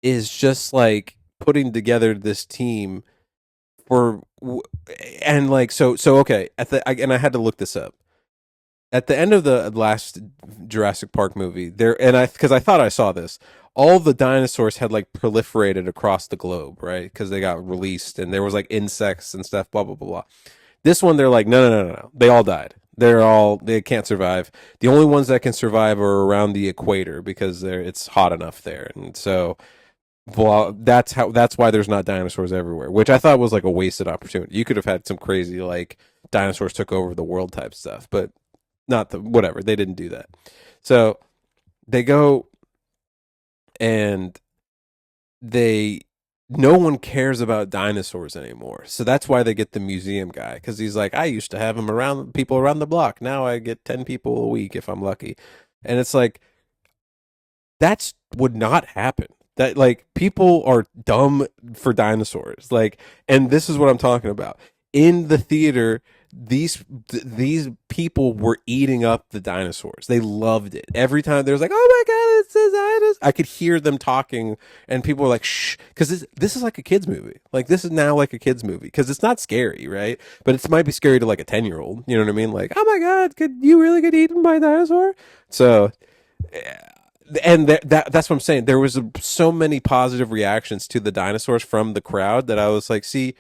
is just like putting together this team for, and like so okay. And I had to look this up at the end of the last Jurassic Park movie, there, and because I thought I saw this, all the dinosaurs had like proliferated across the globe, right? Because they got released, and there was like insects and stuff, blah blah blah blah. This one, they're like, no, no, no, no, no. They all died. they can't survive. The only ones that can survive are around the equator because it's hot enough there, and so well, that's why there's not dinosaurs everywhere, which I thought was like a wasted opportunity. You could have had some crazy like dinosaurs took over the world type stuff, but not the whatever. They didn't do that. So they go and they no one cares about dinosaurs anymore. So that's why they get the museum guy because he's like, I used to have them around people around the block. Now I get 10 people a week if I'm lucky. And it's like that's would not happen. That like people are dumb for dinosaurs. Like, and this is what I'm talking about. In the theater, these people were eating up the dinosaurs. They loved it. Every time there was like, "Oh my god, it's a dinosaur!" I could hear them talking, and people were like, "Shh," because this is like a kids movie. Like this is now like a kids movie because it's not scary, right? But it might be scary to like a 10-year-old. You know what I mean? Like, "Oh my god, could you really get eaten by a dinosaur?" So and that's what I'm saying. There was so many positive reactions to the dinosaurs from the crowd that I was like, see,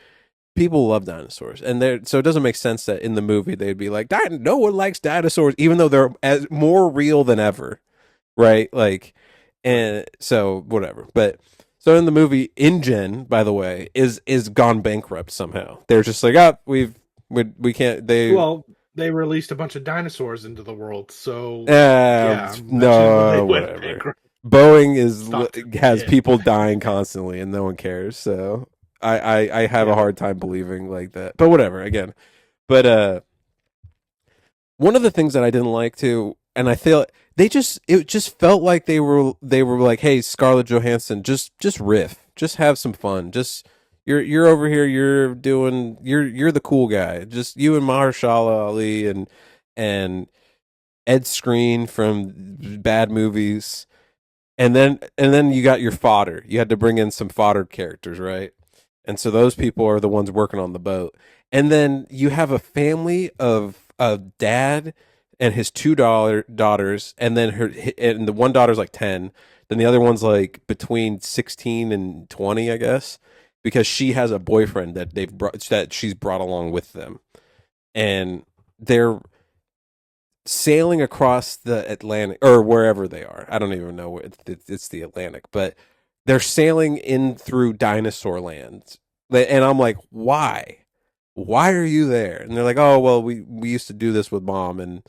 people love dinosaurs, and so it doesn't make sense that in the movie they'd be like, no one likes dinosaurs, even though they're more real than ever, right? Like, and so whatever. But so in the movie, InGen, by the way, is gone bankrupt somehow. They're just like, oh, we can't. Well, they released a bunch of dinosaurs into the world, so yeah, no, whatever. Bankrupt. Boeing has Yeah. people dying constantly, and no one cares. So I have a hard time believing like that. But whatever. Again, but one of the things that I didn't like too, and I feel it just felt like they were like, hey, Scarlett Johansson, just riff, just have some fun, just. You're over here. You're the cool guy. Just you and Mahershala Ali and Ed Screen from bad movies, and then you got your fodder. You had to bring in some fodder characters, right? And so those people are the ones working on the boat. And then you have a family of a dad and his daughters, and then the one daughter's like 10. Then the other one's like between 16 and 20, I guess, because she has a boyfriend that she's brought along with them, and they're sailing across the Atlantic or wherever they are. I don't even know where it's the Atlantic, but they're sailing in through dinosaur land. And I'm like, why? Why are you there? And they're like, oh, well, we used to do this with mom. And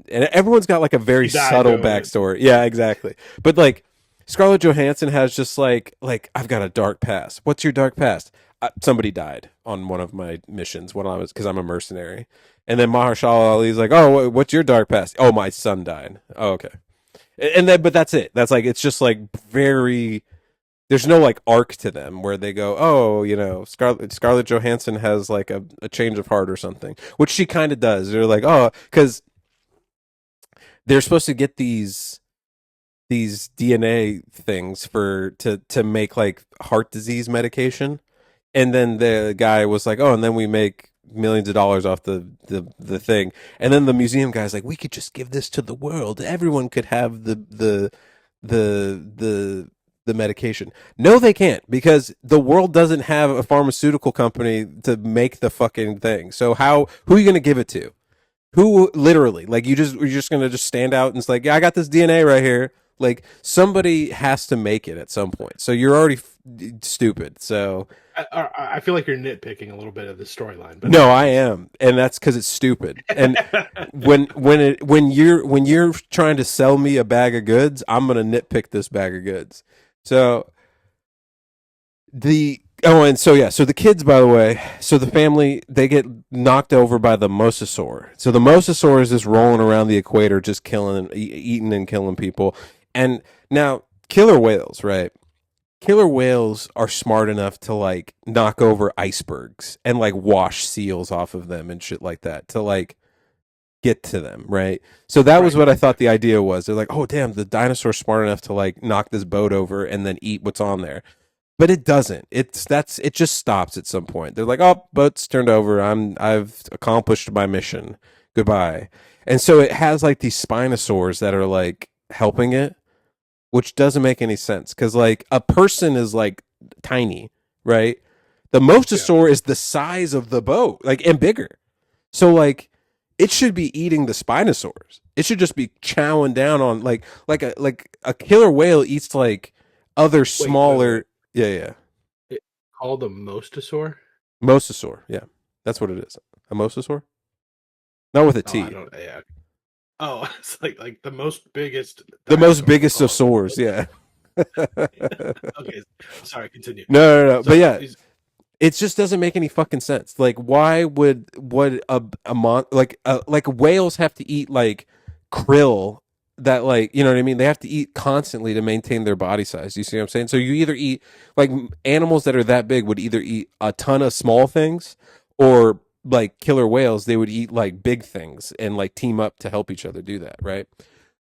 everyone's got like a very subtle backstory. Yeah, exactly. But like Scarlett Johansson has just like I've got a dark past. What's your dark past? Somebody died on one of my missions when I was because I'm a mercenary. And then Mahershala Ali's like, oh, what's your dark past? Oh, my son died. Oh, okay. And then, but that's it. That's like it's just like very. There's no like arc to them where they go, oh, Scarlett Johansson has like a change of heart or something, which she kind of does. They're like, oh, because they're supposed to get these DNA things to make like heart disease medication, and then the guy was like, oh, and then we make millions of dollars off the thing, and then the museum guy's like, we could just give this to the world, everyone could have the medication. No, they can't, because the world doesn't have a pharmaceutical company to make the fucking thing. So who are you going to give it to? Who literally, like, you're just gonna just stand out and it's like, yeah, I got this DNA right here. Like, somebody has to make it at some point. So you're already stupid. So I feel like you're nitpicking a little bit of the storyline, but no, I am, and that's because it's stupid. And when you're trying to sell me a bag of goods, I'm gonna nitpick this bag of goods. So so the kids, by the way, so the family, they get knocked over by the mosasaur. So the mosasaur is just rolling around the equator, just eating and killing people. And now killer whales, right? Killer whales are smart enough to like knock over icebergs and like wash seals off of them and shit like that to like get to them, right? So that was what I thought the idea was. They're like, oh damn, the dinosaur's smart enough to like knock this boat over and then eat what's on there. But it doesn't. It just stops at some point. They're like, oh, boat's turned over. I've accomplished my mission. Goodbye. And so it has like these spinosaurs that are like helping it, which doesn't make any sense because like a person is like tiny, right? The mosasaur is the size of the boat, like, and bigger. So like it should be eating the Spinosaurs. It should just be chowing down on like a killer whale eats like other Wait. smaller. Yeah, yeah. It called a mosasaur? Mosasaur. Yeah, that's what it is. A mosasaur, not with a Oh, I T. don't. Yeah. Oh, it's like the most biggest The most dinosaur. biggest of Oh, sores. Yeah. okay. Sorry. Continue. No. But So yeah, it just doesn't make any fucking sense. Like, why would like whales have to eat like krill that like you know what I mean? They have to eat constantly to maintain their body size. You see what I'm saying? So you either eat like animals that are that big would either eat a ton of small things, or like killer whales they would eat like big things and like team up to help each other do that, right?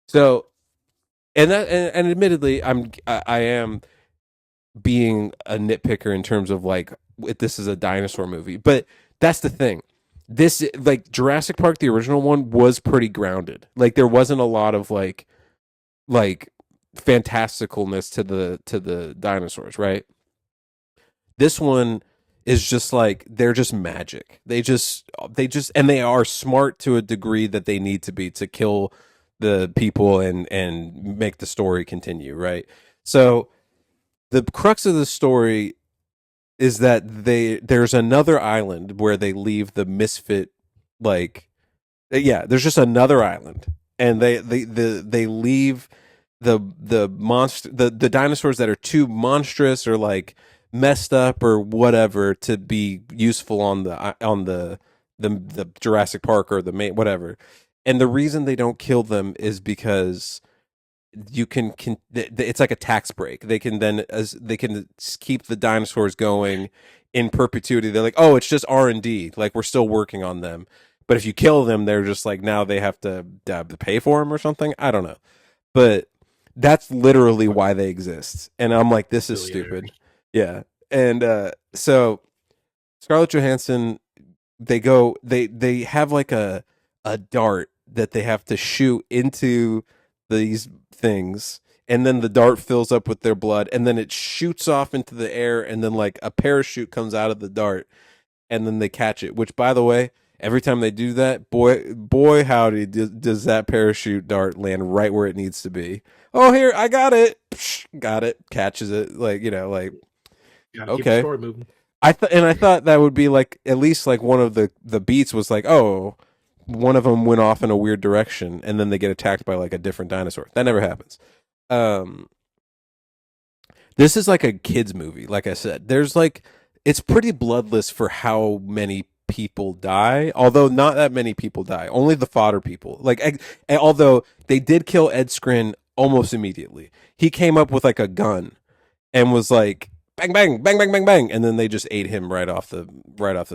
So and admittedly, I am being a nitpicker in terms of like if this is a dinosaur movie, but that's the thing. This like Jurassic Park, the original one, was pretty grounded. Like there wasn't a lot of like fantasticalness to the dinosaurs, right? This one is just like they're just magic. They just and they are smart to a degree that they need to be to kill the people and make the story continue, right? So the crux of the story is that there's another island where they leave the misfit like yeah, there's just another island and they leave the dinosaurs that are too monstrous or like messed up or whatever to be useful on the Jurassic Park or the main whatever. And the reason they don't kill them is because it's like a tax break. They can then as they can keep the dinosaurs going in perpetuity. They're like, oh, it's just R&D, like we're still working on them. But if you kill them, they're just like now they have to pay for them or something. I don't know, but that's literally what, why they exist. And I'm like, this is billionaires? stupid. Yeah, and so Scarlett Johansson, they have like a dart that they have to shoot into these things, and then the dart fills up with their blood and then it shoots off into the air, and then like a parachute comes out of the dart, and then they catch it, which by the way, every time they do that, boy howdy does that parachute dart land right where it needs to be. Oh, here, I got it. Psh, got it. Catches it, like like Got to keep the okay. story moving. I thought that would be like at least like one of the beats was like, oh, one of them went off in a weird direction and then they get attacked by like a different dinosaur. That never happens. Um this is like a kids movie, like I said. There's like it's pretty bloodless for how many people die, although not that many people die. Only the fodder people. Like although they did kill Ed Skrin almost immediately. He came up with like a gun and was like bang bang bang bang bang bang, and then they just ate him right off the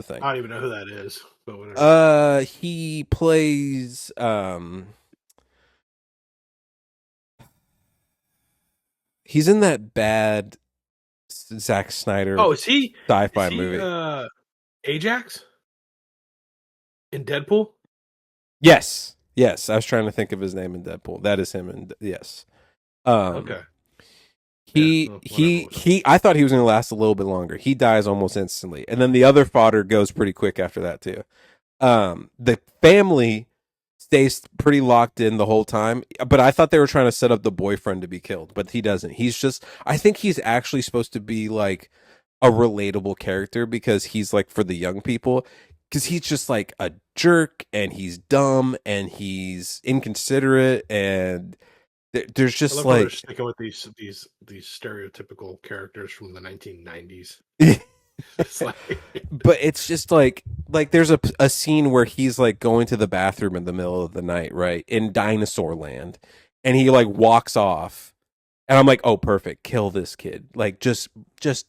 thing. I don't even know who that is, but whatever. He plays he's in that bad Zack Snyder Oh, is he? Is sci-fi he? movie. Ajax in Deadpool? Yes, yes. I was trying to think of his name in Deadpool. That is him, and yes. Um, Okay. Yeah. he Well, whatever. he he. I thought he was going to last a little bit longer. He dies almost instantly, and then the other fodder goes pretty quick after that too. The family stays pretty locked in the whole time, but I thought they were trying to set up the boyfriend to be killed, but he doesn't. He's just I think he's actually supposed to be like a relatable character because he's like for the young people because he's just like a jerk and he's dumb and he's inconsiderate and there's I just love how they're like sticking with these stereotypical characters from the 1990s. but It's like, it's just like there's a scene where he's like going to the bathroom in the middle of the night, right, in dinosaur land, and he like walks off, and I'm like, oh, perfect, kill this kid, like just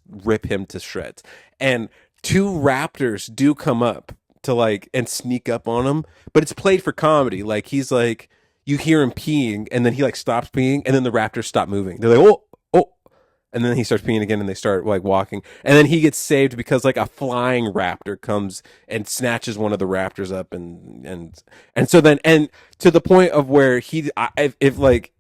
rip him to shreds. And two raptors do come up to like and sneak up on him, but it's played for comedy. Like he's like you hear him peeing, and then he like stops peeing, and then the raptors stop moving. They're like, oh, and then he starts peeing again and they start like walking, and then he gets saved because like a flying raptor comes and snatches one of the raptors up, and so then and to the point of where if like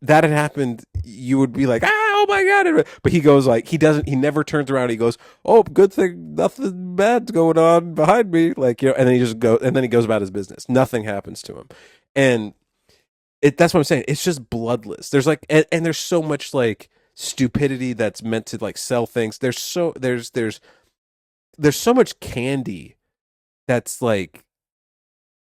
that had happened, you would be like, ah, oh oh my god! But he goes like he never turns around. He goes, oh, good thing nothing bad's going on behind me, like and then he goes about his business. Nothing happens to him, and that's what I'm saying. It's just bloodless. There's like and there's so much like stupidity that's meant to like sell things. There's so much candy that's like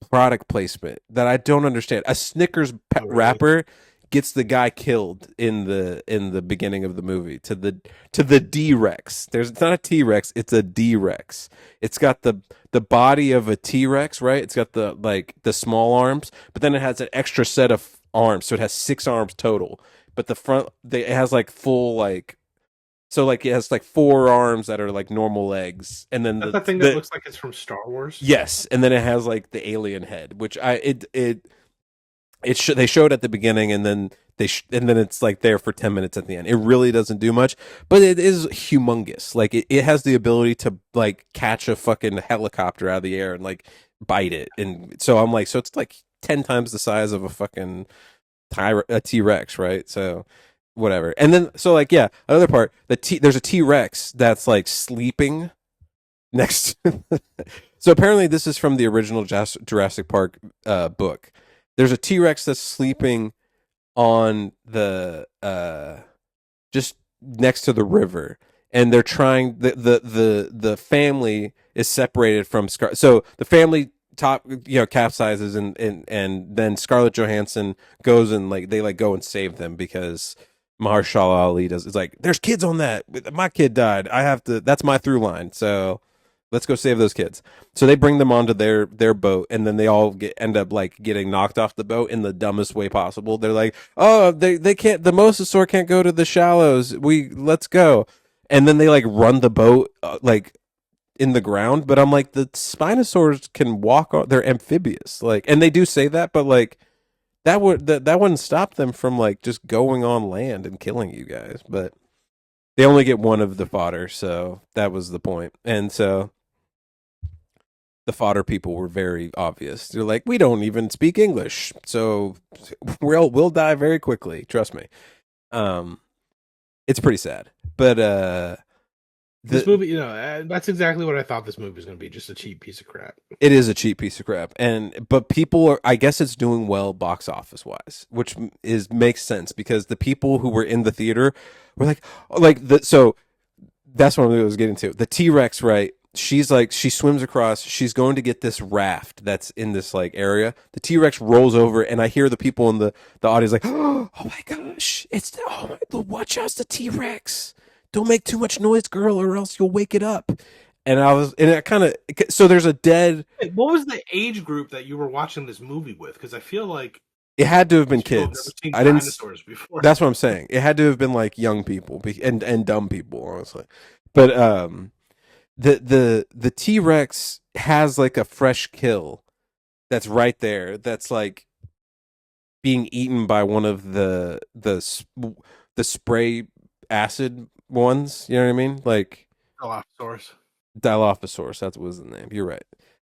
product placement that I don't understand. A Snickers Oh, really? wrapper gets the guy killed in the beginning of the movie to the D-Rex. It's not a T-Rex, it's a D-Rex. It's got the body of a T-Rex, right? It's got the like the small arms, but then it has an extra set of arms, so it has 6 arms total. But it has like full like so like it has like 4 arms that are like normal legs, and then That's that thing that the looks like it's from Star Wars. yes, and then it has like the alien head, which they showed at the beginning, and then and then it's like there for 10 minutes at the end. It really doesn't do much, but it is humongous. Like it has the ability to like catch a fucking helicopter out of the air and like bite it, and so I'm like, so it's like 10 times the size of a fucking a T-Rex, right? So whatever. And then so like yeah, another part, there's a T-Rex that's like sleeping next. So apparently this is from the original Jurassic Park book. There's a T-Rex that's sleeping on the just next to the river, and they're trying the family is separated from so the family capsizes, and then Scarlett Johansson goes and like they like go and save them because Mahershala Ali does. It's like there's kids on that. My kid died. I have to. That's my through line. So let's go save those kids. So they bring them onto their boat, and then they all end up like getting knocked off the boat in the dumbest way possible. They're like, oh, they can't. The mosasaur can't go to the shallows. Let's go. And then they like run the boat like in the ground. But I'm like, the Spinosaurs can walk. They're amphibious. Like, and they do say that, but like that wouldn't stop them from like just going on land and killing you guys. But they only get one of the fodder, so that was the point. And so the fodder people were very obvious. They're like, we don't even speak English, so we'll die very quickly. Trust me. Um, it's pretty sad, but This movie, that's exactly what I thought this movie was going to be. Just a cheap piece of crap. it is a cheap piece of crap, but people are. I guess it's doing well box office wise, which makes sense because the people who were in the theater were so. That's what I was getting to. The T-Rex, right? She's like, she swims across. She's going to get this raft that's in this like area. The T-Rex rolls over, and I hear the people in the audience like, oh my gosh, watch out, the T-Rex. Don't make too much noise, girl, or else you'll wake it up. And it kind of, so there's a dead. What was the age group that you were watching this movie with? Because I feel like it had to have been people have kids. never seen I didn't. dinosaurs before. That's what I'm saying. It had to have been like young people and dumb people, honestly. But the T-Rex has like a fresh kill that's right there. That's like being eaten by one of the spray acid ones. You know what I mean? Like Dilophosaurus. Dilophosaurus. That was the name. You're right.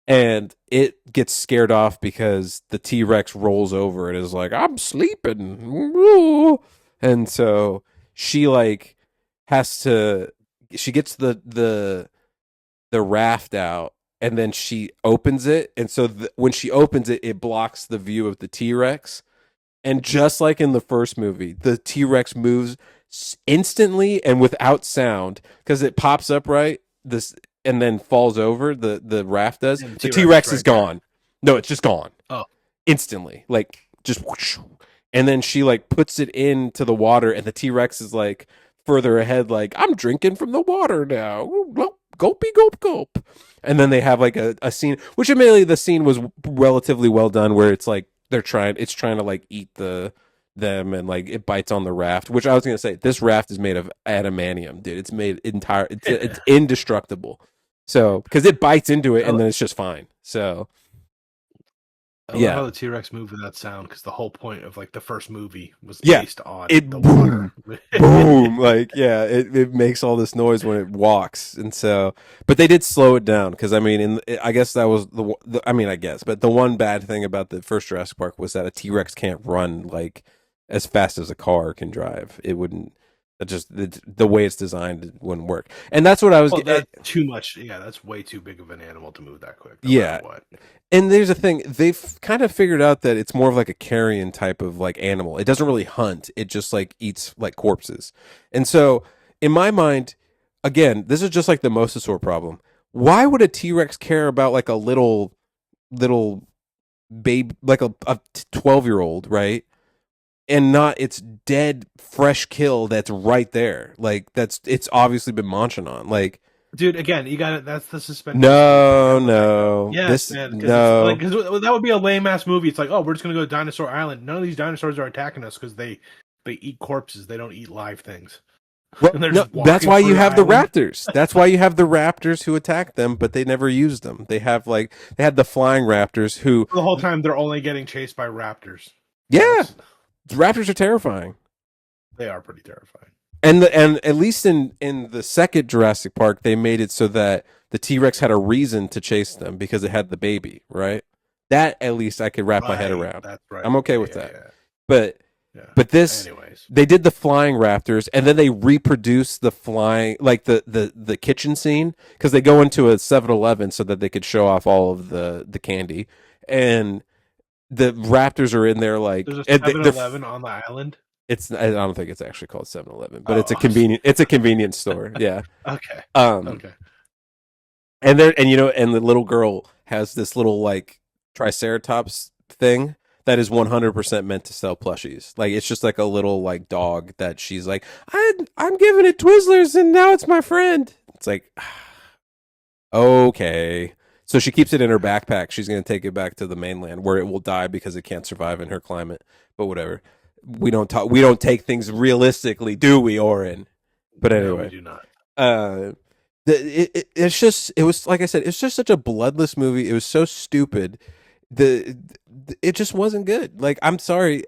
And it gets scared off because the T-Rex rolls over and is like, I'm sleeping. And so she like she gets the raft out, and then she opens it. And so when she opens it, it blocks the view of the T-Rex. And just like in the first movie, the T-Rex moves instantly and without sound because it pops up right and then falls over. The raft does. And The T-Rex is right there. gone. No, it's just gone. Oh, instantly, like just whoosh. And then she like puts it into the water, and the T-Rex is like further ahead, like I'm drinking from the water now. Gulpy gulp gulp. And then they have like a scene, which admittedly the scene was relatively well done, where it's like it's trying to like eat them, and like it bites on the raft, which I was gonna say, this raft is made of adamantium, dude. It's made it's indestructible. So because it bites into it and then it's just fine. So I love how the T-Rex moved without sound, because the whole point of like the first movie was based on it the water. Boom, like it makes all this noise when it walks. And so, but they did slow it down because I mean, I guess that was but the one bad thing about the first Jurassic Park was that a T-Rex can't run like as fast as a car can drive. It wouldn't. It just the way it's designed it wouldn't work. And that's what I was. Well, that's too much. Yeah, that's way too big of an animal to move that quick, no matter Yeah, what. and there's a thing they've kind of figured out that it's more of like a carrion type of like animal. It doesn't really hunt. It just like eats like corpses. And so in my mind, again, this is just like the mosasaur problem. Why would a T-Rex care about like a little baby, like a 12-year-old, right? And not its dead fresh kill that's right there. Like it's obviously been munching on. Like Dude, again, you got it. That's the suspension. no. Yes, This man. Because it's no. like that would be a lame ass movie. It's like, oh, we're just gonna go to Dinosaur Island. None of these dinosaurs are attacking us because they eat corpses. They don't eat live things. Well, And they're no, just that's walking why through you the have the island. raptors. That's why you have the raptors who attack them, but they never use them. They have like they had the flying raptors who, The whole time they're only getting chased by raptors. yeah, That's raptors are terrifying. they are pretty terrifying. And at least in the second Jurassic Park, they made it so that the T Rex had a reason to chase them because it had the baby, right? That at least I could wrap my head Right. around. That's right. I'm okay Yeah, with yeah, that. yeah. But Yeah. But this, Anyways. they did the flying raptors, and then they reproduced the flying, like the kitchen scene, because they go into a 7-Eleven so that they could show off all of the candy, and the raptors are in there like There's a and 7-Eleven on the island. it's I don't think it's actually called 7-Eleven, but Oh, it's a convenience store, yeah. okay. Um, Okay. and there and you know, and the little girl has this little like triceratops thing that is 100% meant to sell plushies. Like it's just like a little like dog that she's like, I'm giving it Twizzlers and now it's my friend. It's like, okay. So she keeps it in her backpack. She's going to take it back to the mainland where it will die because it can't survive in her climate. But whatever. We don't take things realistically, do we, Oren? But No, we anyway, do not. uh it's just it was like I said, it's just such a bloodless movie. It was so stupid. The it just wasn't good. Like I'm sorry,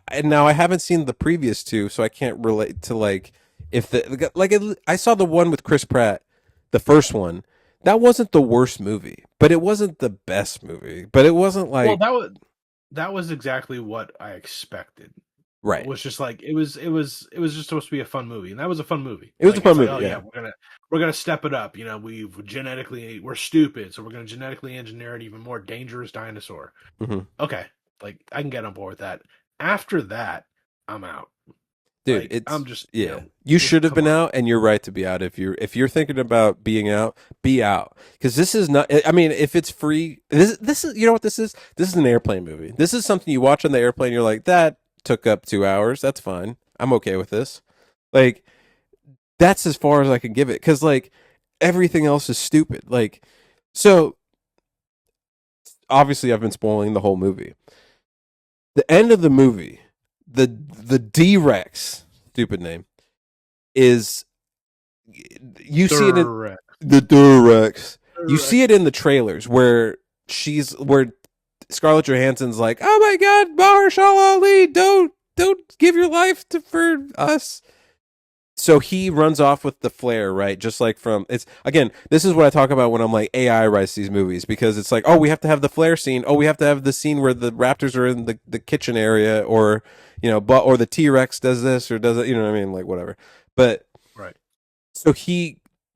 and now I haven't seen the previous two, so I can't relate to like if the like I saw the one with Chris Pratt, the first one. That wasn't the worst movie, but it wasn't the best movie. But it wasn't Well, like that was exactly what I expected. It right. was just like it was just supposed to be a fun movie, and that was a fun movie. It was a Like fun it's like, movie, oh yeah. yeah, we're gonna step it up. You know, we're stupid, so we're gonna genetically engineer an even more dangerous dinosaur. Hmm. Okay, like I can get on board with that. After that, I'm out. Dude, Like it's I'm just yeah. You just should have come been on. out, and you're right to be out. If you're thinking about being out, be out because this is not. I mean, if it's free, this is you know what this is. This is an airplane movie. This is something you watch on the airplane. You're like that took up 2 hours. That's fine. I'm okay with this. Like that's as far as I can give it because like everything else is stupid. Like so obviously I've been spoiling the whole movie. The end of the movie, the D Rex, stupid name, is you see it in Direct. the Durex. You Direct. see it in the trailers where Scarlett Johansson's like, "Oh my God, Mahershala Ali, don't give your life to for us." So he runs off with the flare, right? Just like from it's again, this is what I talk about when I'm like AI writes these movies because it's like, oh, we have to have the flare scene. Oh, we have to have the scene where the raptors are in the kitchen area, or you know, but or the T Rex does this or does it, you know what I mean? Like whatever. But Right. so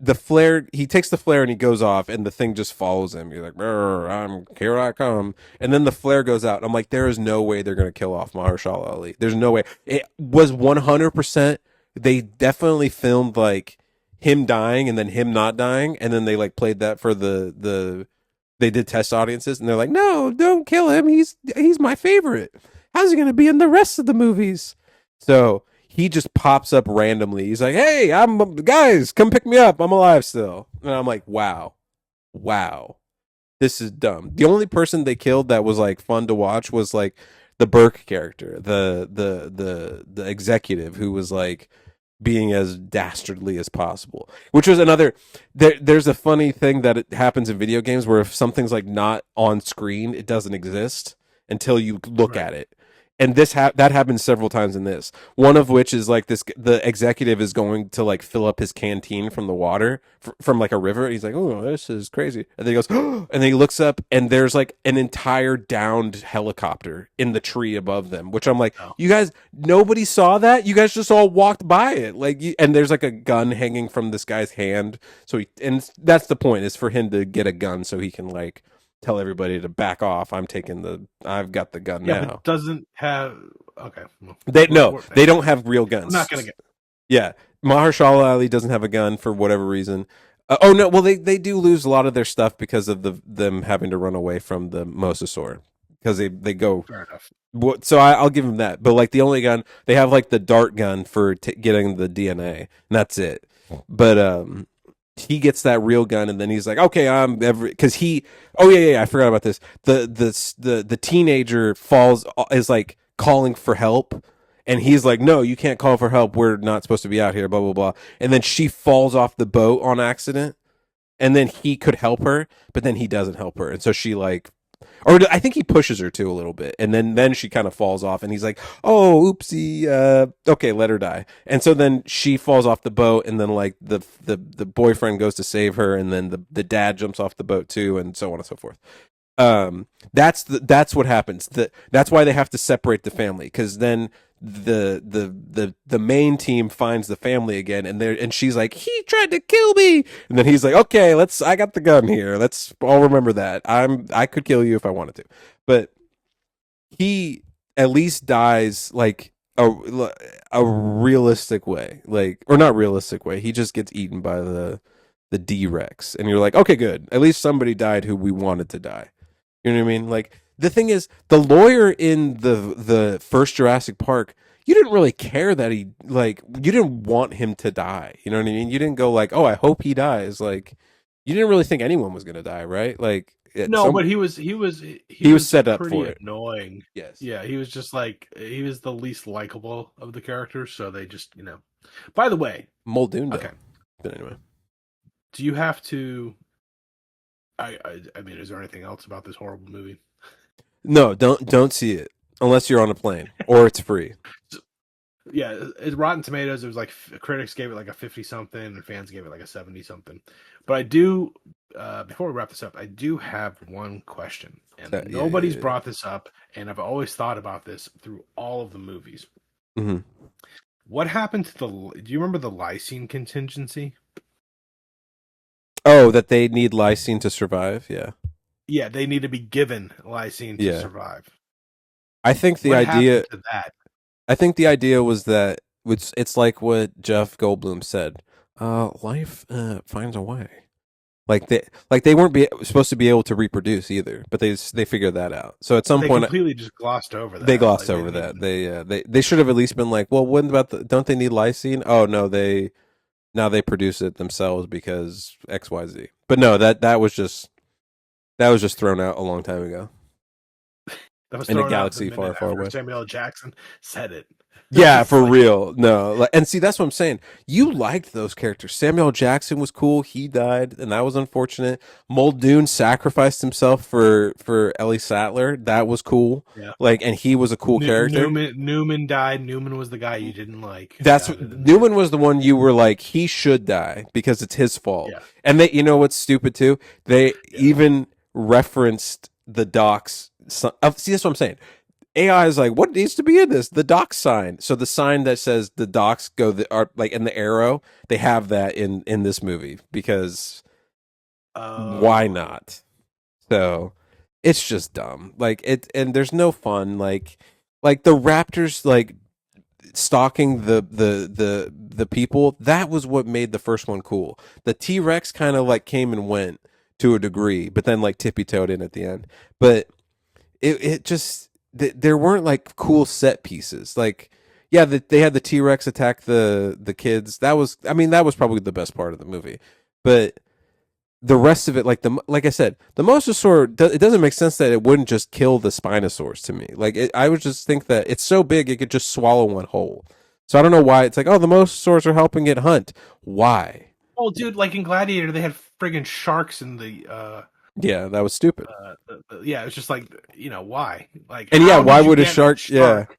the flare he takes the flare and he goes off and the thing just follows him. He's like, I'm here I come. And then the flare goes out. I'm like, there is no way they're gonna kill off Mahershala Ali. There's no way. It was 100%. They definitely filmed like him dying and then him not dying, and then they like played that for the they did test audiences and they're like, no, don't kill him. He's my favorite. How's he gonna be in the rest of the movies? So he just pops up randomly. He's like, "Hey, I'm guys, come pick me up. I'm alive still." And I'm like, "Wow, wow, this is dumb." The only person they killed that was like fun to watch was like the Burke character, the executive who was like being as dastardly as possible. Which was another. There's a funny thing that it happens in video games where if something's like not on screen, it doesn't exist until you look Right. at it. and that happens several times in this. One of which is like this: the executive is going to like fill up his canteen from the water from like a river, and he's like, "Oh, this is crazy," and then he goes, and then he looks up, and there's like an entire downed helicopter in the tree above them. Which I'm like, Oh, you guys, nobody saw that. You guys just all walked by it, and there's like a gun hanging from this guy's hand. And that's the point, is for him to get a gun so he can like tell everybody to back off. I've got the gun yeah, but now. doesn't have. Okay, well, They no, we're, they don't have real I'm not gonna guns. get. Yeah, Mahershala Ali doesn't have a gun for whatever reason. Oh no, well they do lose a lot of their stuff because of them having to run away from the mosasaur, because they go. Fair enough. So I'll give them that. But like the only gun they have, like the dart gun for getting the DNA, and that's it. But he gets that real gun, and then he's like, okay, I'm every because he. Oh yeah, I forgot about this. The teenager falls, is like calling for help, and he's like, no, you can't call for help. We're not supposed to be out here. Blah blah blah. And then she falls off the boat on accident, and then he could help her, but then he doesn't help her, and so she like, or I think he pushes her too a little bit, and then she kind of falls off, and he's like, "Oh, oopsie, okay, let her die." And so then she falls off the boat, and then like the boyfriend goes to save her, and then the dad jumps off the boat too, and so on and so forth. That's what happens. That's why they have to separate the family, because then the main team finds the family again, and she's like, he tried to kill me, and then he's like, okay, I got the gun here, let's all remember that I could kill you if I wanted to. But he at least dies like a realistic way, like, or not realistic way, he just gets eaten by the D-Rex, and you're like, okay, good, at least somebody died who we wanted to die. You know what I mean? Like, the thing is, the lawyer in the first Jurassic Park, you didn't really care that he, like, you didn't want him to die. You know what I mean? You didn't go like, oh, I hope he dies. Like, you didn't really think anyone was gonna die, right? Like, No, but he he was was set up pretty for it. annoying. Yes. Yeah, he was just like he was the least likable of the characters, so they just By the way, Muldoon though. okay, But anyway, do you have to? I mean, is there anything else about this horrible movie? no, don't see it unless you're on a plane or it's free. Yeah, it's Rotten Tomatoes. It was like critics gave it like a 50 something, and fans gave it like a 70 something. But I do, before we wrap this up, I do have one question, and nobody's Yeah. brought this up, and I've always thought about this through all of the movies. Mm-hmm. What happened to Do you remember the lysine contingency? Oh, that they need lysine to survive. Yeah. Yeah, they need to be given lysine to Yeah. survive. I think the What idea happened to that? I think the idea was that it's like what Jeff Goldblum said. Life finds a way. Like they weren't supposed to be able to reproduce either, but they figured that out. So at some They point completely just glossed over they that. glossed Like they over didn't that. even. They should have at least been like, well, what about don't they need lysine? Oh no, now they produce it themselves because XYZ. But no, that was just thrown out a long time ago That was in a thrown out the galaxy far, minute far after away. Samuel L. Jackson said it. Yeah, It's for like, real. No, and see, that's what I'm saying. You liked those characters. Samuel L. Jackson was cool. He died, and that was unfortunate. Muldoon sacrificed himself for Ellie Sattler. That was cool. yeah. Like, and he was a cool character. Newman died. Newman was the guy you didn't like. That's Got it in there. Newman was the one you were like, he should die because it's his fault. Yeah. And you know what's stupid too? They Yeah. even referenced the docs. See, that's what I'm saying. AI is like, what needs to be in this? The docs sign. So the sign that says the docs are like in the arrow. They have that in this movie because why not? So it's just dumb. Like and there's no fun. Like the Raptors like stalking the people. That was what made the first one cool. The T-Rex kind of like came and went to a degree, but then like tippy toed in at the end. But it just there weren't like cool set pieces. Like, yeah, they had the T-Rex attack the kids. That was, I mean, that was probably the best part of the movie. But the rest of it, like I said, the mosasaur, it doesn't make sense that it wouldn't just kill the Spinosaurus to me. Like, I would just think that it's so big it could just swallow one whole. So I don't know why it's like, oh, the mosasaurs are helping it hunt. Why? Oh, dude, like in Gladiator, they had friggin' sharks in the Yeah, that was stupid. Yeah, it's just like, why? Like, And yeah, how why did you would a get a shark? Yeah, shark?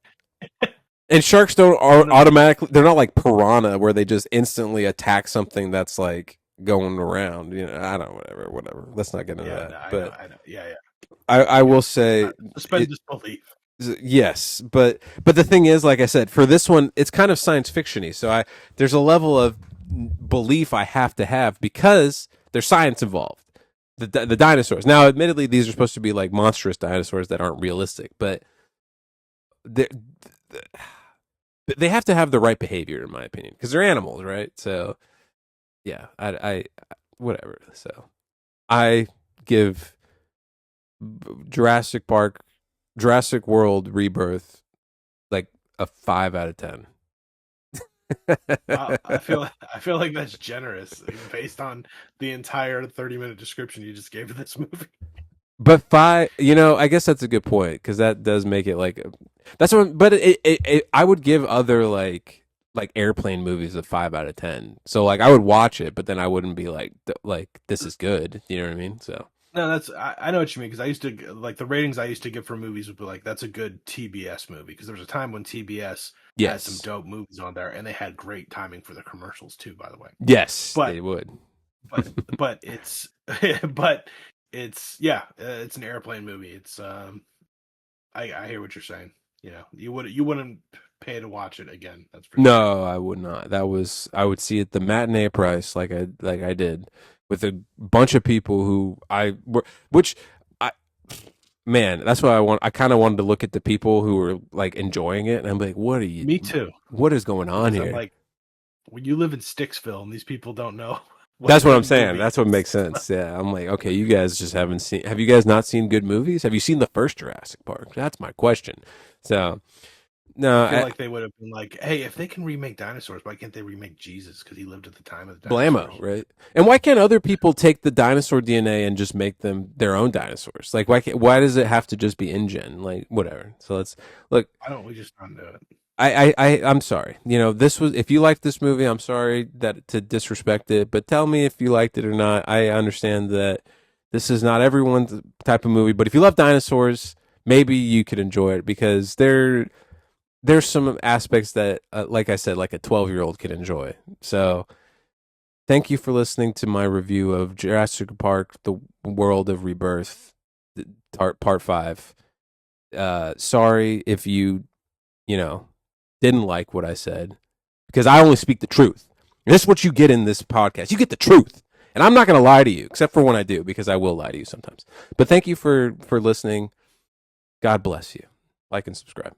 and sharks don't You know, automatically. They're not like piranha where they just instantly attack something that's like going around. I don't. Whatever. Let's not get into yeah, that. no, But I know. Yeah, yeah, I yeah. will say Suspend it. disbelief. Yes, but the thing is, like I said, for this one, it's kind of science fictiony. So there's a level of belief I have to have because there's science involved. The dinosaurs. Now, admittedly, these are supposed to be like monstrous dinosaurs that aren't realistic, but they they have to have the right behavior, in my opinion, because they're animals, right? So yeah, I whatever. So I give Jurassic Park, Jurassic World Rebirth like a 5 out of 10. I feel like that's generous based on the entire 30-minute description you just gave of this movie. But five, I guess that's a good point because that does make it like that's what. But I would give other like airplane movies a 5 out of 10. So like I would watch it, but then I wouldn't be like this is good. You know what I mean? So No, I know what you mean, because I used to like the ratings I used to give for movies would be like, that's a good TBS movie, because there was a time when TBS had some yes, dope movies on there, and they had great timing for the commercials too, by the way. yes, But they would. but it's but it's yeah, it's an airplane movie. It's I hear what you're saying. You wouldn't pay to watch it again. That's for sure. No, I would not. I would see it the matinee price like I did with a bunch of people who I were which I man, that's what I want. I kind of wanted to look at the people who were like enjoying it and I'm like, Me too, what is going on because I'm here? like, when you live in Sticksville and these people don't know what a That's what I'm good saying. movie That's what is. makes sense. Yeah, I'm like, okay, you guys just haven't seen. Have you guys not seen good movies? Have you seen the first Jurassic Park? That's my question. So no, I feel like they would have been like, hey, if they can remake dinosaurs, why can't they remake Jesus? Because he lived at the time of the blammo, dinosaurs. right? And why can't other people take the dinosaur DNA and just make them their own dinosaurs? Like, why does it have to just be InGen? Like, whatever. So let's look. Why don't we just not do it? I'm sorry. This was if you liked this movie, I'm sorry that to disrespect it, but tell me if you liked it or not. I understand that this is not everyone's type of movie, but if you love dinosaurs, maybe you could enjoy it because there's some aspects that, like I said, like a 12-year-old could enjoy. So thank you for listening to my review of Jurassic Park: The World of Rebirth, Part 5. Sorry if you know didn't like what I said because I only speak the truth. And this is what you get in this podcast. You get the truth. And I'm not going to lie to you, except for when I do, because I will lie to you sometimes. But thank you for listening. God bless you. Like and subscribe.